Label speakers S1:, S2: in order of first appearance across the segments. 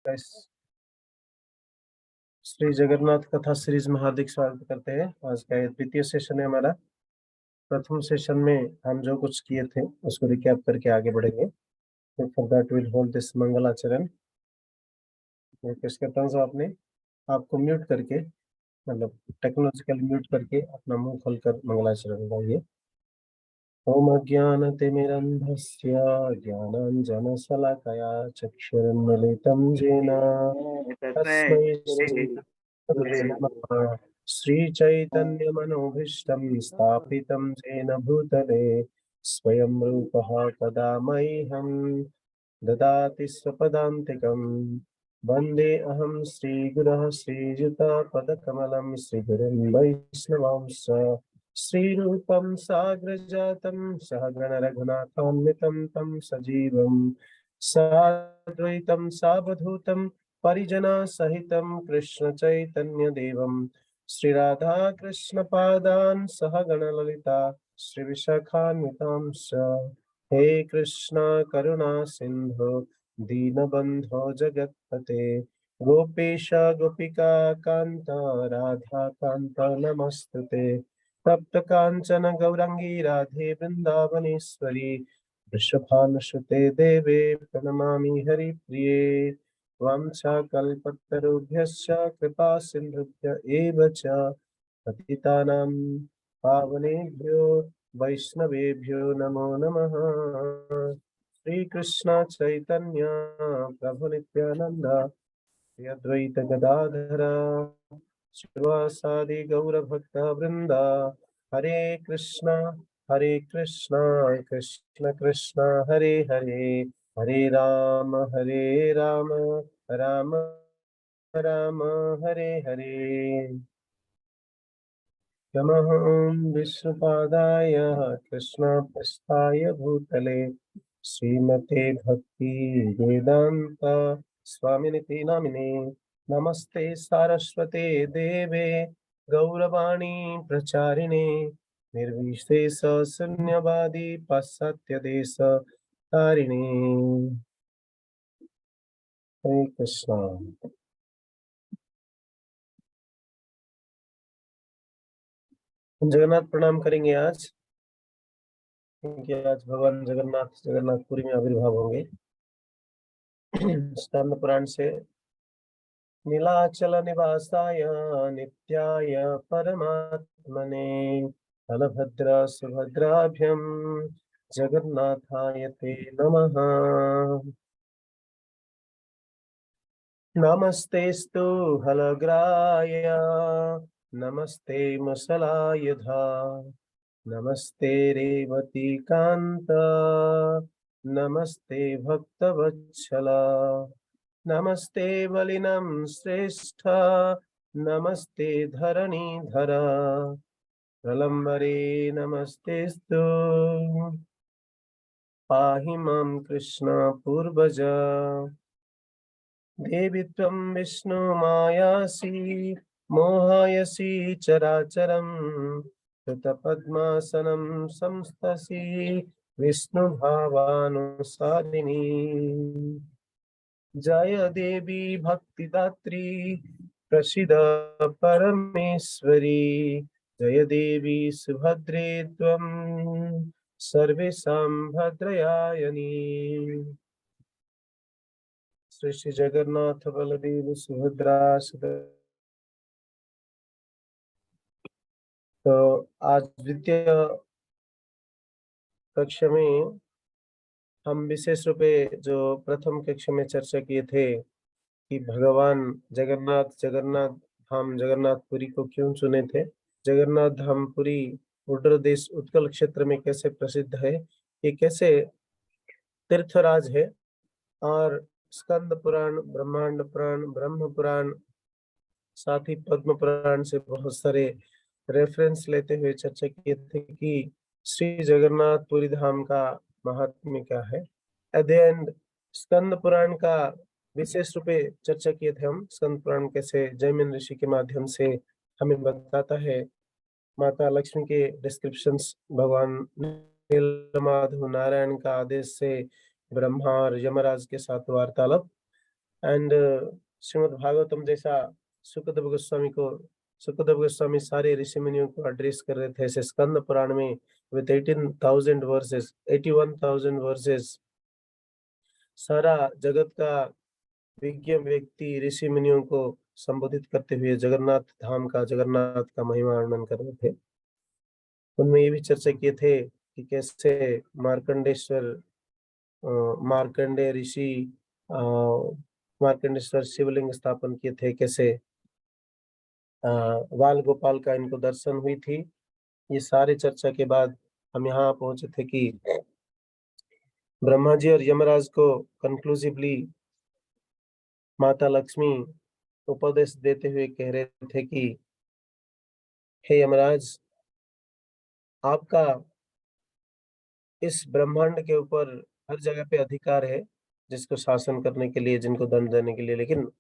S1: इस श्री जगन्नाथ कथा सीरीज में हार्दिक स्वागत करते हैं। आज का ये द्वितीय सेशन है हमारा। प्रथम सेशन में हम जो कुछ किए थे उसको रिकैप करके आगे बढ़ेंगे। तो for that will hold this मंगलाचरण। रिक्वेस्ट करता हूँ आपने आपको म्यूट करके, मतलब टेक्नोलॉजिकल म्यूट करके अपना मुंह खोलकर मंगलाचरण गाइए। ओम अज्ञानतिमिरन्धस्य ज्ञानाञ्जनशलाकया चक्षुरुन्मीलितं येन तस्मै श्रीगुरवे नमः। श्रीचैतन्यमनोभीष्टं स्थापितं येन भूतले स्वयं रूपः तदा मह्यं ददाति स्वपदान्तिकं। वन्दे अहं श्रीगुरः श्रीयुतापदकमलं श्रीगुरुं वैष्णवांश्च श्रीरूपं साग्रजातं सहगण रघुनाथान्वितं तं सजीवं साद्वैतं सावधूतं परिजना सहितं कृष्ण चैतन्य देवं श्रीराधा कृष्ण पादान् सहगण ललिता श्री विशाखान्वितांश्च। हे कृष्ण करुणा सिंधु दीनबंधो जगत्पते गोपेश गोपिका कांत राधा कांत नमस्तुते। तप्त कांचन गौरंगी राधे वृंदावनेश्वरी वृषभानुसुते देवे प्रणमामि हरिप्रिये। वाञ्छाकल्पतरुभ्यश्च कृपा सिन्धुभ्य एव च पतितानां पावनेभ्यो वैष्णवेभ्यो नमो नमः। श्री कृष्ण चैतन्य प्रभु नित्यानंद श्री अद्वैत गदाधर श्रीवासादि गौर भक्त वृंदा। हरे कृष्ण कृष्ण कृष्ण हरे हरे हरे राम राम राम हरे हरे। नमः विष्णुपादाय कृष्णपृष्ठाय भूतले श्रीमते भक्ति वेदांत स्वामिनिति नामिने। नमस्ते सारस्वते देवे गौरवाणी प्रचारिणे निर्विशेष शून्यवादी पाश्चात्य देश तारिणे। हरे कृष्णा। जगन्नाथ प्रणाम करेंगे आज, क्योंकि आज भगवान जगन्नाथपुरी में आविर्भाव होंगे। स्कंद पुराण से नीलाचल निवासाय नित्याय परमात्मने बलभद्र सुभद्राभ्यं जगन्नाथाय ते नमः। नमस्तेस्तु हलग्राय नमस्ते मुसलायुधा नमस्ते रेवती कांत नमस्ते भक्तवत्सला नमस्ते बलिनं श्रेष्ठ नमस्ते धरणीधर प्रलम्बरे नमस्तेस्तु पाहि मां कृष्ण पूर्वज। देवी त्वं विष्णु मायासी मोहायसी चराचरं कृतपद्मासनं संस्तसी विष्णु भावानुसारिणी। जय देवी भक्तिदात्री प्रसीद परमेश्वरी जय देवी सुभद्रे त्वं सर्वेषां भद्रयायनी। श्री जगन्नाथ बलदेव सुभद्रा। तो आज द्वितीय कक्षा में हम विशेष रूपे जो प्रथम कक्षा में चर्चा किए थे कि भगवान जगन्नाथ धाम जगन्नाथपुरी को क्यों चुने थे, जगन्नाथ धामपुरी उड़र देश उत्कल क्षेत्र में कैसे प्रसिद्ध है, ये कैसे तीर्थराज है, और स्कंद पुराण, ब्रह्मांड पुराण, ब्रह्म पुराण, साथ ही पद्म पुराण से बहुत सारे रेफरेंस लेते हुए चर्चा किए थे कि श्री जगन्नाथपुरी धाम का महात्म्य क्या है। At the end Skanda Purana का विशेष रूपे चर्चा किए थे हम। स्कंद पुराण कैसे जैमिन ऋषि के माध्यम से हमें बताता है माता लक्ष्मी के डिस्क्रिप्शंस, भगवान नीलमाधव नारायण का आदेश से ब्रह्मा और यमराज के साथ वार्तालाप, एंड श्रीमद् भागवतम जैसा सुखदेव गोस्वामी सारे ऋषि मुनियों को एड्रेस कर रहे थे, ऐसे स्कंद पुराण में विद 18,000 वर्सेस 81,000 वर्सेस सारा जगत का विज्ञ व्यक्ति ऋषि मुनियों को संबोधित करते हुए जगन्नाथ धाम का, जगन्नाथ का महिमा वर्णन कर रहे थे। उनमें ये भी चर्चा किए थे कि कैसे मार्कंडेय ऋषि मार्कंडेश्वर शिवलिंग स्थापन किए थे, कैसे बाल गोपाल का इनको दर्शन हुई थी। ये सारे चर्चा के बाद हम यहाँ पहुंचे थे कि ब्रह्मा जी और यमराज को कंक्लूसिवली माता लक्ष्मी उपदेश देते हुए कह रहे थे कि हे यमराज, आपका इस ब्रह्मांड के ऊपर हर जगह पे अधिकार है, जिसको शासन करने के लिए, जिनको दंड देने के लिए, लेकिन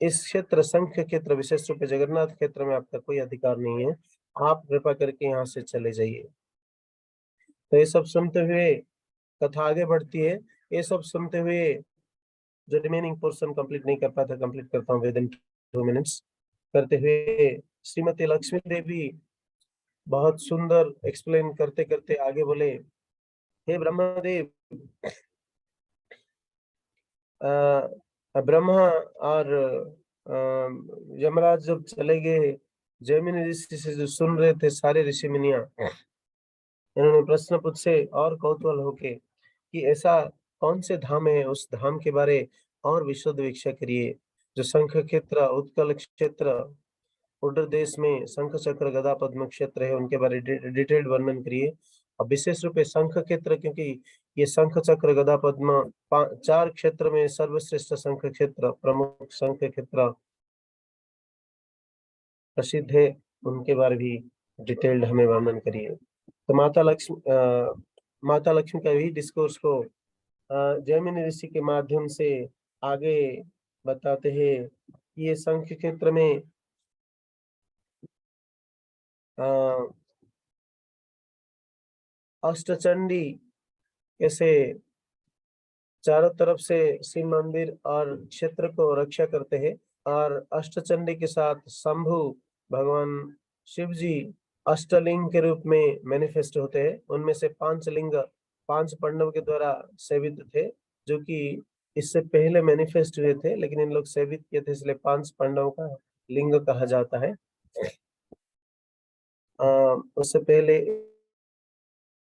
S1: इस क्षेत्र संख्य क्षेत्र विशेष रूप से जगन्नाथ क्षेत्र में आपका कोई अधिकार नहीं है। आप कृपा करके यहाँ से चले जाइए। तो ये सब सुनते हुए कथा आगे बढ़ती है। ये सब सुनते हुए जो रिमेनिंग पोर्शन कंप्लीट नहीं कर पाता, कंप्लीट करता हूँ विद इन 2 मिनट्स। करते हुए श्रीमती लक्ष्मी देवी बहुत सुंदर एक्सप्लेन करते करते आगे बोले, हे ब्रह्मदेव, ब्रह्मा और यमराज जब चले गए, जैमिनी ऋषि से जो सुन रहे थे सारे ऋषि मुनिया, इन्होंने प्रश्न पूछे और कौतूहल होके कि ऐसा कौन से धाम है, उस धाम के बारे और विशद व्याख्या करिए। जो शंख क्षेत्र, उत्कल क्षेत्र, उड़र देश में शंख चक्र गदा पद्म क्षेत्र है, उनके बारे डिटेल्ड वर्णन करिए। और विशेष रूप से शंख क्षेत्र, क्योंकि ये शंख चक्र गदा पद्म 4 क्षेत्र में सर्वश्रेष्ठ शंख क्षेत्र, प्रमुख शंख क्षेत्र प्रसिद्ध है, उनके बारे भी डिटेल्ड हमें वर्णन करिए। तो माता लक्ष्मी का भी डिस्कोर्स को जैमिनी ऋषि के माध्यम से आगे बताते हैं। ये शंख क्षेत्र में अष्टचंडी कैसे चारों तरफ से शिव मंदिर और क्षेत्र को रक्षा करते हैं, और अष्टचंडी के साथ शंभु भगवान शिव जी अष्टलिंग के रूप में मैनिफेस्ट होते हैं। उनमें से 5 लिंग 5 पांडव के द्वारा सेवित थे, जो कि इससे पहले मैनिफेस्ट हुए थे, लेकिन इन लोग सेवित किए थे, इसलिए 5 पांडवों का लिंग कहा जाता है। उससे पहले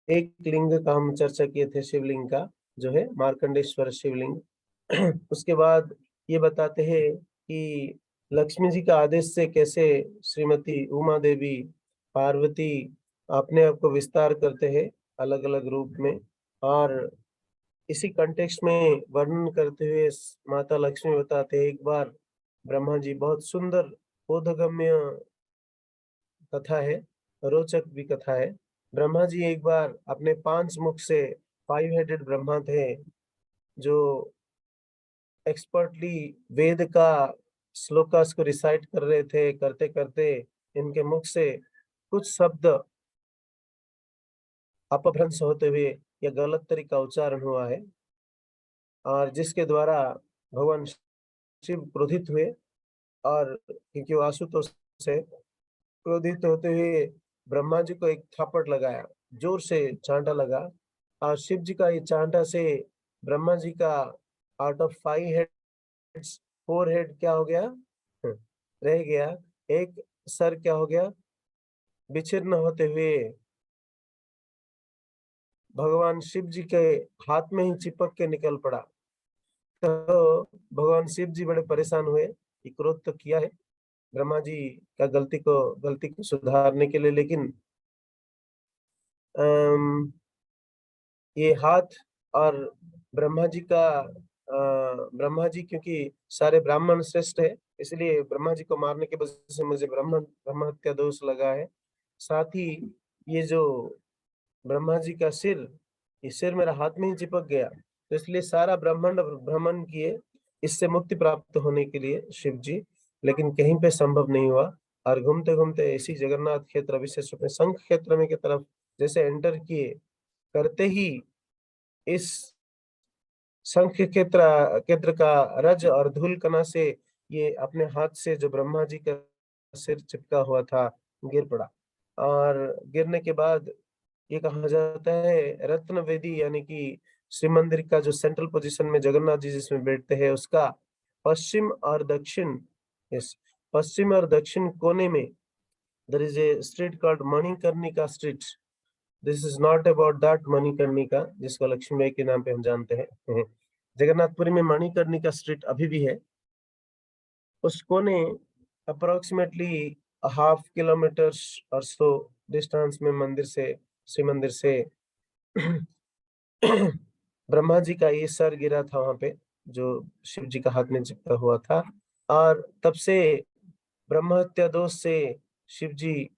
S1: एक लिंग का हम चर्चा किए थे, शिवलिंग का, जो है मार्कंडेश्वर शिवलिंग। उसके बाद ये बताते हैं कि लक्ष्मी जी का आदेश से कैसे श्रीमती उमा देवी पार्वती अपने आप को विस्तार करते हैं अलग अलग रूप में। और इसी कंटेक्स्ट में वर्णन करते हुए माता लक्ष्मी बताते हैं, एक बार ब्रह्मा जी, बहुत सुंदर बोधगम्य कथा है, रोचक भी कथा है। ब्रह्मा जी एक बार अपने 5 मुख से, 5 हेडेड ब्रह्मा थे, जो एक्सपर्टली वेद का श्लोकास को रिसाइट कर रहे थे। करते करते इनके मुख से कुछ शब्द अपभ्रंश होते हुए या गलत तरीका उच्चारण हुआ है, और जिसके द्वारा भगवान शिव क्रोधित हुए, और क्योंकि वो आशुतोष से क्रोधित होते हुए ब्रह्मा जी को एक थप्पड़ लगाया, जोर से चांटा लगा, और शिव जी का ये चांटा से ब्रह्मा जी का आउट ऑफ 5 हेड्स 4 हेड क्या हो गया, रह गया। एक सर क्या हो गया, विच्छिन्न होते हुए भगवान शिव जी के हाथ में ही चिपक के निकल पड़ा। तो भगवान शिव जी बड़े परेशान हुए कि क्रोध तो किया है ब्रह्मा जी का गलती को सुधारने के लिए, लेकिन ये हाथ और ब्रह्मा जी का ब्रह्मा जी क्योंकि सारे ब्राह्मण श्रेष्ठ है, इसलिए ब्रह्मा जी को मारने की वजह से मुझे ब्रह्म हत्या दोष लगा है। साथ ही ये जो ब्रह्मा जी का सिर, ये सिर मेरा हाथ में ही चिपक गया, तो इसलिए सारा ब्रह्मांड भ्रमण किए इससे मुक्ति प्राप्त होने के लिए शिव जी, लेकिन कहीं पे संभव नहीं हुआ। और घूमते घूमते इसी जगन्नाथ क्षेत्र, विशेष रूप में शंख क्षेत्र में की तरफ जैसे एंटर किए, करते ही इस शंख केंद्र का रज और धूल कणा से ये अपने हाथ से जो ब्रह्मा जी का सिर चिपका हुआ था गिर पड़ा। और गिरने के बाद ये कहा जाता है रत्न वेदी यानी कि श्री मंदिर का जो सेंट्रल पोजीशन में जगन्नाथ जी जिसमें बैठते हैं उसका पश्चिम और दक्षिण, यस, पश्चिम और दक्षिण कोने में there is a street called Manikarnika street. This is not about that Manikarnika जिसको लक्ष्मीबाई के नाम पे हम जानते हैं। जगन्नाथपुरी में मणिकर्णिका स्ट्रीट अभी भी है। उस कोने अप्रोक्सीमेटली हाफ किलोमीटर और सो डिस्टेंस में मंदिर से, श्री मंदिर से ब्रह्मा जी का ये सर गिरा था वहां पे, जो शिव जी का हाथ में चिपका हुआ था। और तब से ब्रह्म हत्या दोष से शिव जी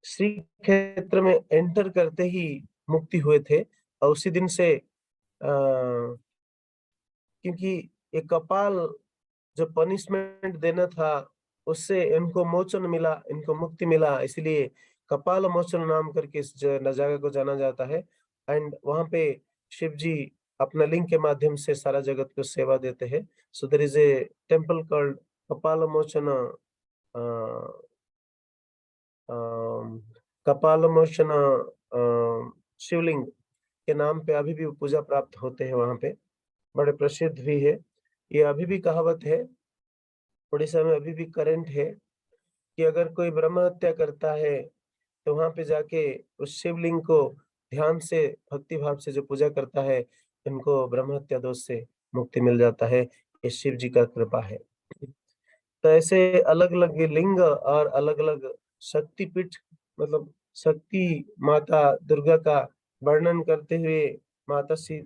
S1: श्री क्षेत्र में एंटर करते ही मुक्ति हुए थे। और उसी दिन से क्योंकि ये कपाल जो पनिशमेंट देना था उससे इनको मोचन मिला, इनको मुक्ति मिला, इसलिए कपाल मोचन नाम करके इस जगह को जाना जाता है। एंड वहां पे शिव जी अपना लिंग के माध्यम से सारा जगत को सेवा देते हैं। So there is a temple called Kapal Mochan, Kapal Mochan शिवलिंग के नाम पे अभी भी पूजा प्राप्त होते हैं वहां पे, बड़े प्रसिद्ध भी है। ये अभी भी कहावत है, उड़ीसा में अभी भी करंट है कि अगर कोई ब्रह्म हत्या करता है तो वहां पे जाके उस शिवलिंग को ध्यान से भक्ति भाव से जो पूजा करता है इनको ब्रह्म हत्या दोष से मुक्ति मिल जाता है। ये शिव जी का कृपा है। तो ऐसे अलग अलग लिंग और अलग अलग शक्तिपीठ, मतलब शक्ति माता दुर्गा का वर्णन करते हुए माता श्री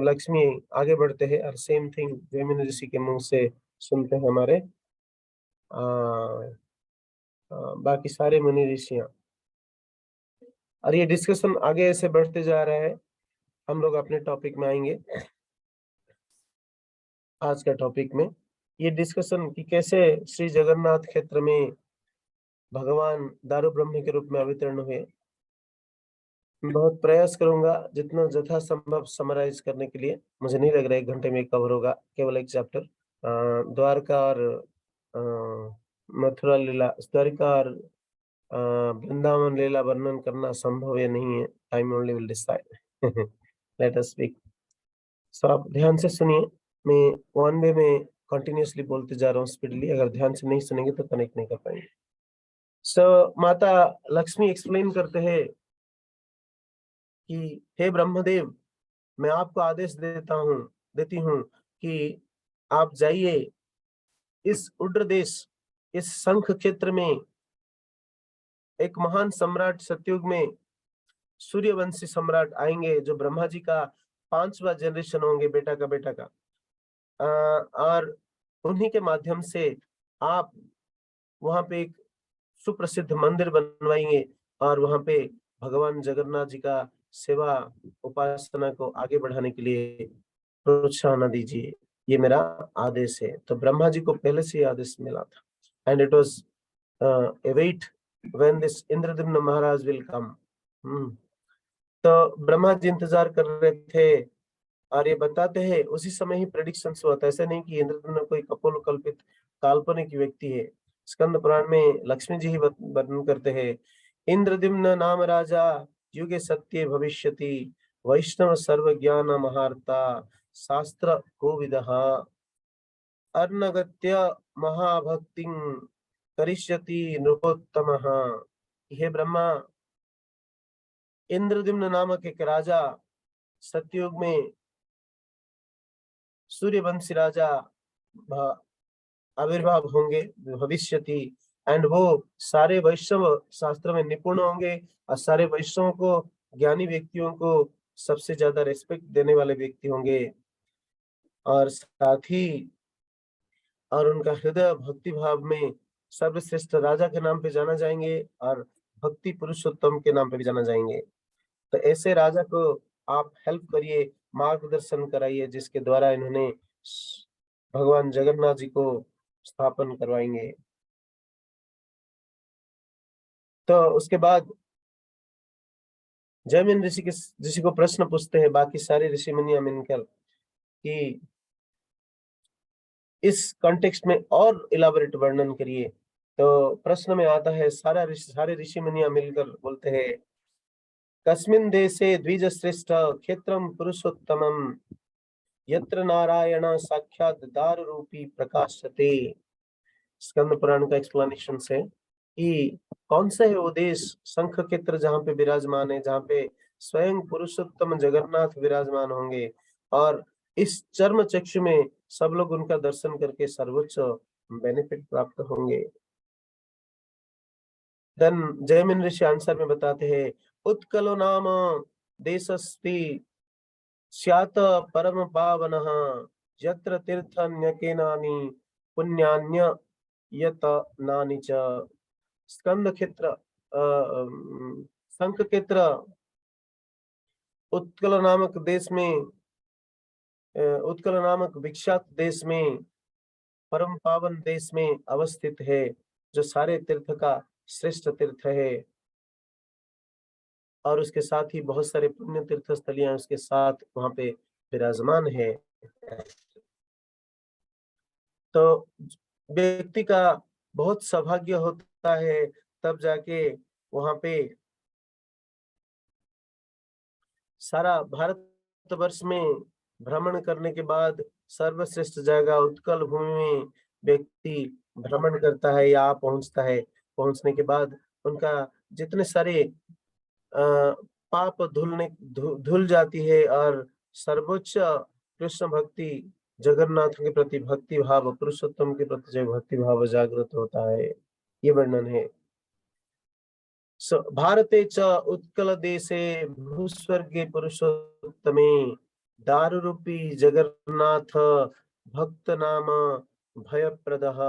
S1: लक्ष्मी आगे बढ़ते हैं। और सेम थिंग जैमिनी ऋषि के मुंह से सुनते हैं हमारे बाकी सारे मुनि ऋषियां। और ये डिस्कशन आगे ऐसे बढ़ते जा रहा है। हम लोग अपने टॉपिक में आएंगे। आज का टॉपिक में ये डिस्कशन कि कैसे श्री जगन्नाथ क्षेत्र में भगवान दारू ब्रह्म के रूप में अवतरण हुए। मैं बहुत प्रयास करूंगा जितना यथा संभव समराइज करने के लिए। मुझे नहीं लग रहा 1 घंटे में कवर होगा केवल एक चैप्टर। द्वारका और अ, मथुरा लीला, द्वारिका और वृंदावन लीला वर्णन करना संभव या नहीं है, time only will decide. Let us speak. So आप ध्यान से सुनिए। मैं वन वे में कंटिन्यूअसली बोलते जा रहा हूँ स्पीडली, अगर ध्यान से नहीं सुनेंगे तो कनेक्ट नहीं कर पाएंगे। सो माता लक्ष्मी एक्सप्लेन करते हैं कि हे ब्रह्मदेव, मैं आपको आदेश देती हूँ कि आप जाइए इस उड्र देश, इस शंख क्षेत्र में एक महान सम्राट सतयुग में सूर्यवंशी सम्राट आएंगे जो ब्रह्मा जी का 5वां जनरेशन होंगे, बेटा का बेटा का। और उन्हीं के माध्यम से आप वहां पे एक सुप्रसिद्ध मंदिर बनवाएंगे और वहां पे भगवान जगन्नाथ जी का सेवा उपासना को आगे बढ़ाने के लिए प्रोत्साहन दीजिए, ये मेरा आदेश है। तो ब्रह्मा जी को पहले से ही आदेश मिला था। And it was await when this Indradyumna Maharaj will come. तो ब्रह्मा जी इंतजार कर रहे थे। और ये बताते हैं उसी समय ही प्रेडिक्शंस हुआ था। ऐसा नहीं कि इंद्रद्युम्न कोई कपोल कल्पित काल्पनिक व्यक्ति है। स्कंद पुराण में लक्ष्मी जी ही वर्णन करते हैं, इंद्रद्युम्न नाम राजा युगे सत्य भविष्यति, वैष्णव सर्व ज्ञान महार्ता, शास्त्र कोविदः, अर्नगत्य महाभक्तिं करिष्यति नृपोत्तमः। हे ब्रह्मा, इंद्रद्युम्न नामक एक राजा सतयुग में सूर्यवंशी राजा आविर्भाव होंगे भविष्यति। एंड वो सारे वैष्णव शास्त्र में निपुण होंगे और सारे वैष्णव को, ज्ञानी व्यक्तियों को सबसे ज्यादा रेस्पेक्ट देने वाले व्यक्ति होंगे। और साथ ही और उनका हृदय भक्ति भाव में सर्वश्रेष्ठ राजा के नाम पे जाना जाएंगे और भक्ति पुरुषोत्तम के नाम पे भी जाना जाएंगे। तो ऐसे राजा को आप हेल्प करिए, मार्गदर्शन कराइए, जिसके द्वारा इन्होंने भगवान जगन्नाथ जी को स्थापन करवाएंगे। तो उसके बाद जैमिन ऋषि को प्रश्न पूछते हैं बाकी सारे ऋषि मुनियां मिलकर कि इस कॉन्टेक्स्ट में और इलाबोरेट वर्णन करिए। तो प्रश्न में आता है, सारे ऋषि मुनियां मिलकर बोलते हैं, कस्मिन् देशे द्विजश्रेष्ठ क्षेत्रं पुरुषोत्तमं यत्र नारायण साक्षात दार रूपी प्रकाशते। स्कंद पुराण का एक्सप्लेनेशन से कि कौन सा है वो देश, शंख क्षेत्र, जहाँ पे विराजमान है, जहाँ पे स्वयं पुरुषोत्तम जगन्नाथ विराजमान होंगे, और इस चर्म चक्षु में सब लोग उनका दर्शन करके सर्वोच्च बेनिफिट प्राप्त होंगे। देन जयमिन ऋषि आंसर में बताते हैं, उत्कलो नाम देशस्ति स्यात परम पावनः यत्र तीर्थन्यकेनानि पुण्यान्य यत नानि च। स्कंद क्षेत्र शंख क्षेत्र उत्कल नामक देश में, उत्कल नामक विख्यात देश में, परम पावन देश में अवस्थित है, जो सारे तीर्थ का श्रेष्ठ तीर्थ है, और उसके साथ ही बहुत सारे पुण्य तीर्थ स्थलियां उसके साथ वहां पे विराजमान है। तो व्यक्ति का बहुत सौभाग्य होता है, तब जाके वहां पे सारा भारतवर्ष में भ्रमण करने के बाद सर्वश्रेष्ठ जगह उत्कल भूमि में व्यक्ति भ्रमण करता है या पहुंचता है। पहुंचने के बाद उनका जितने सारे पाप धुल जाती है, और सर्वोच्च कृष्ण भक्ति, जगन्नाथ के प्रति भक्ति भाव, पुरुषोत्तम के प्रति जो भक्ति भाव जागृत होता है, ये वर्णन है। भारते च उत्कल देशे भूस्वर्गे पुरुषोत्तमे दारुरूपी जगन्नाथ भक्त नाम भयप्रदः।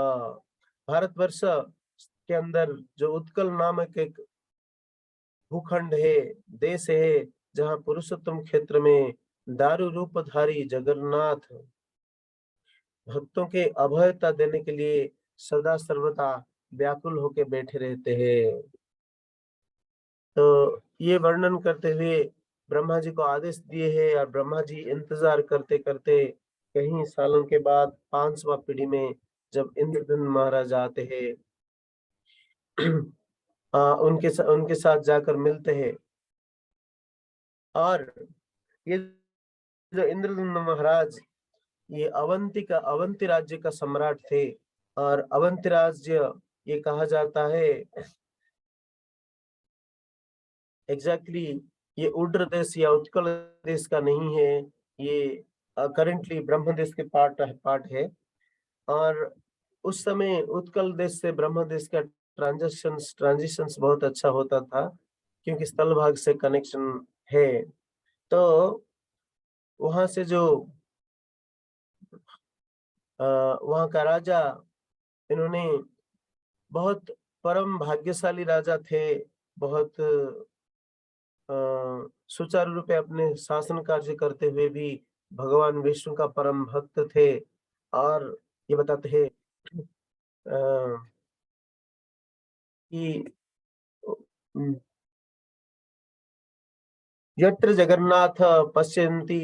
S1: भारतवर्ष के अंदर जो उत्कल नामक एक भूखंड है, देश है, जहाँ पुरुषोत्तम क्षेत्र में दारू रूपधारी जगन्नाथ भक्तों के अभयता देने के लिए सदा सर्वदा व्याकुल होके बैठे रहते हैं। तो ये वर्णन करते हुए ब्रह्मा जी को आदेश दिए हैं, और ब्रह्मा जी इंतजार करते करते कई सालों के बाद 5वां पीढ़ी में जब इंद्रद्युम्न महाराज आते हैं, उनके साथ जाकर मिलते हैं। और ये जो इंद्रद्युम्न महाराज, ये अवंती राज्य का सम्राट थे, और अवंती राज्य ये कहा जाता है एग्जैक्टली ये उड्र देश या उत्कल देश का नहीं है, ये करेंटली ब्रह्म देश के पार्ट है। और उस समय उत्कल देश से ब्रह्म देश का ट्रांजिशंस बहुत अच्छा होता था, क्योंकि स्थल भाग से कनेक्शन है। तो वहां से जो वहां का राजा, इन्होंने बहुत परम भाग्यशाली राजा थे, बहुत सुचारू रूप से अपने शासन कार्य करते हुए भी भगवान विष्णु का परम भक्त थे। और ये बताते हैं कि यत्र जगन्नाथ पश्यन्ति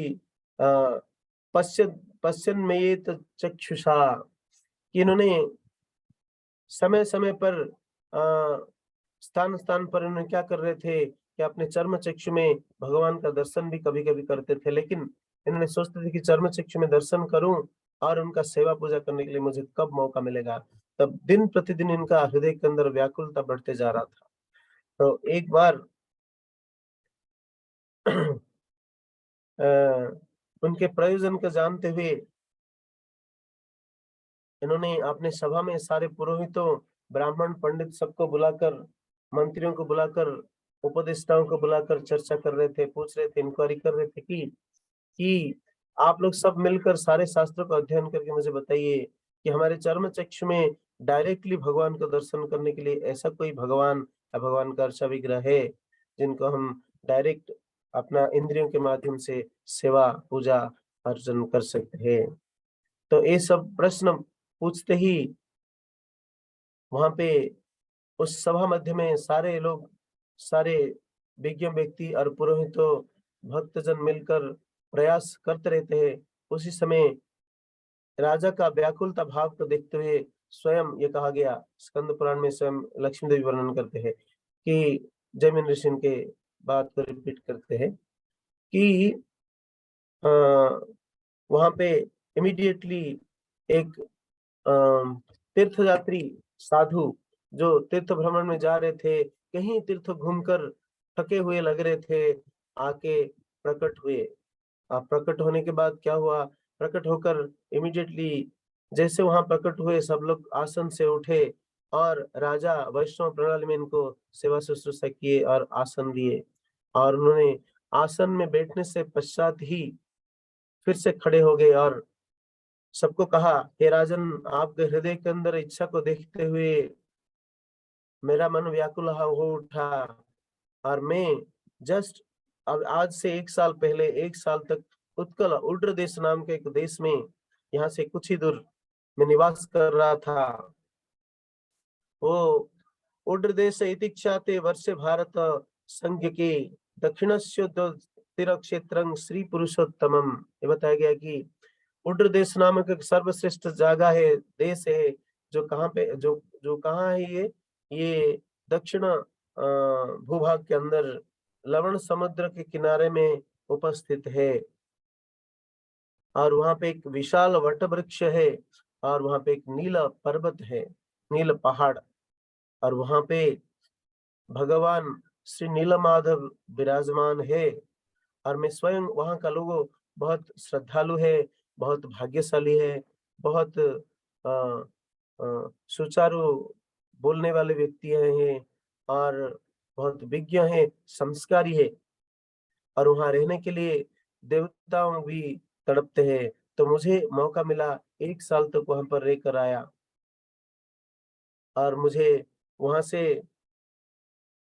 S1: पश्य पश्यन्मयेत चक्षुषा, कि इन्होंने समय समय पर स्थान स्थान पर इन्होंने क्या कर रहे थे कि अपने चर्म चक्षु में भगवान का दर्शन भी कभी कभी करते थे, लेकिन इन्होंने सोचते थे कि चर्म चक्षु में दर्शन करूं और उनका सेवा पूजा करने के लिए मुझे कब मौका मिलेगा। तब दिन प्रतिदिन इनका हृदय के अंदर व्याकुलता बढ़ते जा रहा था। तो एक बार उनके प्रयोजन को जानते हुए इन्होंने अपने सभा में सारे पुरोहितों, ब्राह्मण, पंडित सबको बुलाकर, मंत्रियों को बुलाकर, उपदेष्टाओं को बुलाकर चर्चा कर रहे थे, पूछ रहे थे, इंक्वायरी कर रहे थे कि आप लोग सब मिलकर सारे शास्त्रों का अध्ययन करके मुझे बताइए कि हमारे चर्म चक्षु में डायरेक्टली भगवान का दर्शन करने के लिए ऐसा कोई भगवान या भगवान का अर्चा विग्रह है जिनको हम डायरेक्ट अपना इंद्रियों के माध्यम से सेवा पूजा अर्चन कर सकते हैं। तो ये सब प्रश्न पूछते ही वहां पे उस सभा मध्य में सारे लोग, सारे विज्ञ व्यक्ति और पुरोहितों, भक्तजन मिलकर प्रयास करते रहते हैं उसी समय राजा का व्याकुलता भाव को देखते हुए स्वयं ये कहा गया, स्कंद पुराण में स्वयं लक्ष्मी देवी वर्णन करते हैं कि जैमिन ऋषि के बात को रिपीट करते हैं कि अ, वहां पे इमीडिएटली एक तीर्थयात्री साधु जो तीर्थ भ्रमण में जा रहे थे, कहीं तीर्थ घूमकर थके हुए लग रहे थे, आके प्रकट हुए। प्रकट होने के बाद क्या हुआ, प्रकट होकर इमीडिएटली जैसे वहां प्रकट हुए, सब लोग आसन से उठे और राजा वैष्णव प्रणाली में इनको सेवा शुश्रूषा किए और आसन दिए, और उन्होंने आसन में बैठने से पश्चात ही फिर से खड़े हो गए और सबको कहा, हे राजन, आपके हृदय के अंदर इच्छा को देखते हुए मेरा मन व्याकुल हो उठा, और मैं जस्ट अब आज से 1 साल पहले 1 साल तक उत्कल उड्र देश नाम के एक देश में, यहाँ से कुछ ही दूर में निवास कर रहा था। वो उड्र देश इतिक्षाते वर्षे भारत संघ के दक्षिणस्य तीर क्षेत्रं श्री पुरुषोत्तमम। ये बताया गया कि उड्र देश नामक एक सर्वश्रेष्ठ जगह है, देश है, जो कहाँ पे जो जो कहाँ है ये दक्षिण भूभाग के अंदर लवण समुद्र के किनारे में उपस्थित है, और वहां पे एक विशाल वट वृक्ष है, और वहां पे एक नीला पर्वत है, नील पहाड़, और वहां पे भगवान श्री नीलमाधव विराजमान है। और मैं स्वयं वहां का लोगों बहुत श्रद्धालु है, बहुत भाग्यशाली है, बहुत सुचारू बोलने वाले व्यक्ति हैं, और बहुत विज्ञ है, संस्कारी है, और वहां रहने के लिए देवताओं भी तड़पते हैं। तो मुझे मौका मिला, 1 साल तक वहां पर रहकर आया, और मुझे वहां से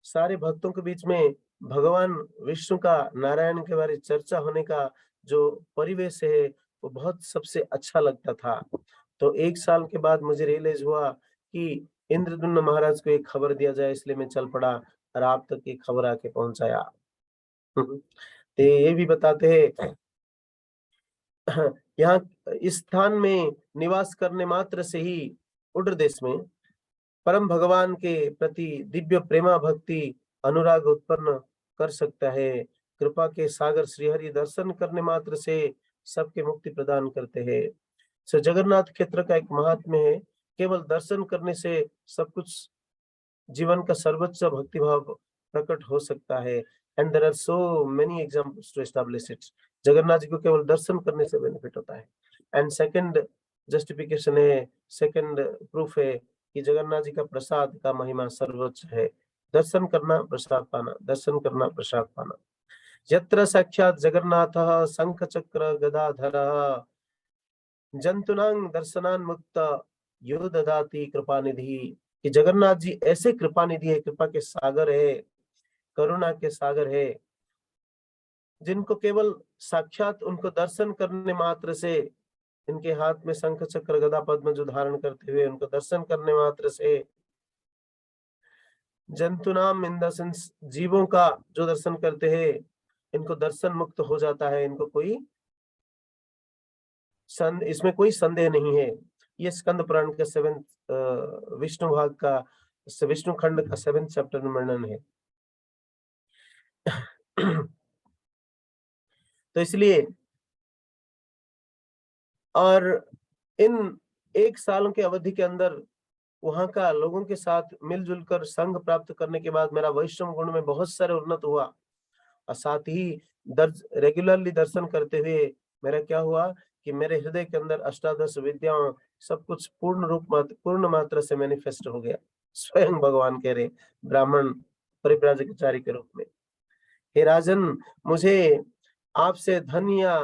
S1: सारे भक्तों के बीच में भगवान विष्णु का, नारायण के बारे चर्चा होने का जो परिवेश है, वो बहुत सबसे अच्छा लगता था। तो 1 साल के बाद मुझे रियलाइज हुआ कि इंद्रद्युम्न महाराज को एक खबर दिया जाए, इसलिए मैं चल पड़ा और आप तक ये खबर आके पहुंचाया। तो ये भी बताते हैं यहाँ इस स्थान में निवास करने मात्र से ही उड्र देश में परम भगवान के प्रति दिव्य प्रेमा भक्ति अनुराग उत्पन्न कर सकता है। कृपा के सागर श्रीहरि दर्शन करने मात्र से सबके मुक्ति प्रदान करते हैं। सो जगन्नाथ क्षेत्र का एक महात्म्य है, केवल दर्शन करने से सब कुछ जीवन का सर्वोच्च भक्ति भाव प्रकट हो सकता है। And there are so many examples to establish it. Jagannath ji को केवल दर्शन करने से बेनिफिट होता है। एंड सेकंड जस्टिफिकेशन है, सेकंड प्रूफ है कि जगन्नाथ जी का प्रसाद का महिमा सर्वोच्च है। दर्शन करना प्रसाद पाना, दर्शन करना प्रसाद पाना। यत्र साक्षात जगन्नाथः शंख चक्र गदाधरः जंतुनां दर्शनान मुक्त यो ददाति कृपा निधि। कि जगन्नाथ जी ऐसे कृपा निधि है, कृपा के सागर है, करुणा के सागर है, जिनको केवल साक्षात उनको दर्शन करने मात्र से, इनके हाथ में शंख चक्र गदा पद्म जो धारण करते हुए उनको दर्शन करने मात्र से, जंतुनाम इन द सेंस जीवों का जो दर्शन करते हैं, इनको दर्शन मुक्त हो जाता है। इनको कोई इसमें कोई संदेह नहीं है। ये स्कंद पुराण का 7th विष्णु भाग का, विष्णु खंड का 7th चैप्टर में वर्णन है। तो इसलिए, और इन 1 सालों के अवधि के अंदर वहां का लोगों के साथ मिलजुल कर संग प्राप्त करने के बाद मेरा वैष्णव गुण में बहुत सारे उन्नत हुआ, और साथ ही रेगुलरली दर्शन करते हुए मेरा क्या हुआ कि मेरे हृदय के अंदर अष्टादश विद्याओं सब कुछ पूर्ण मात्रा से मैनिफेस्ट हो गया। स्वयं भगवान कह रहे, ब्राह्मण परिव्राजकाचार्य के रूप में, हे राजन, मुझे आपसे धन या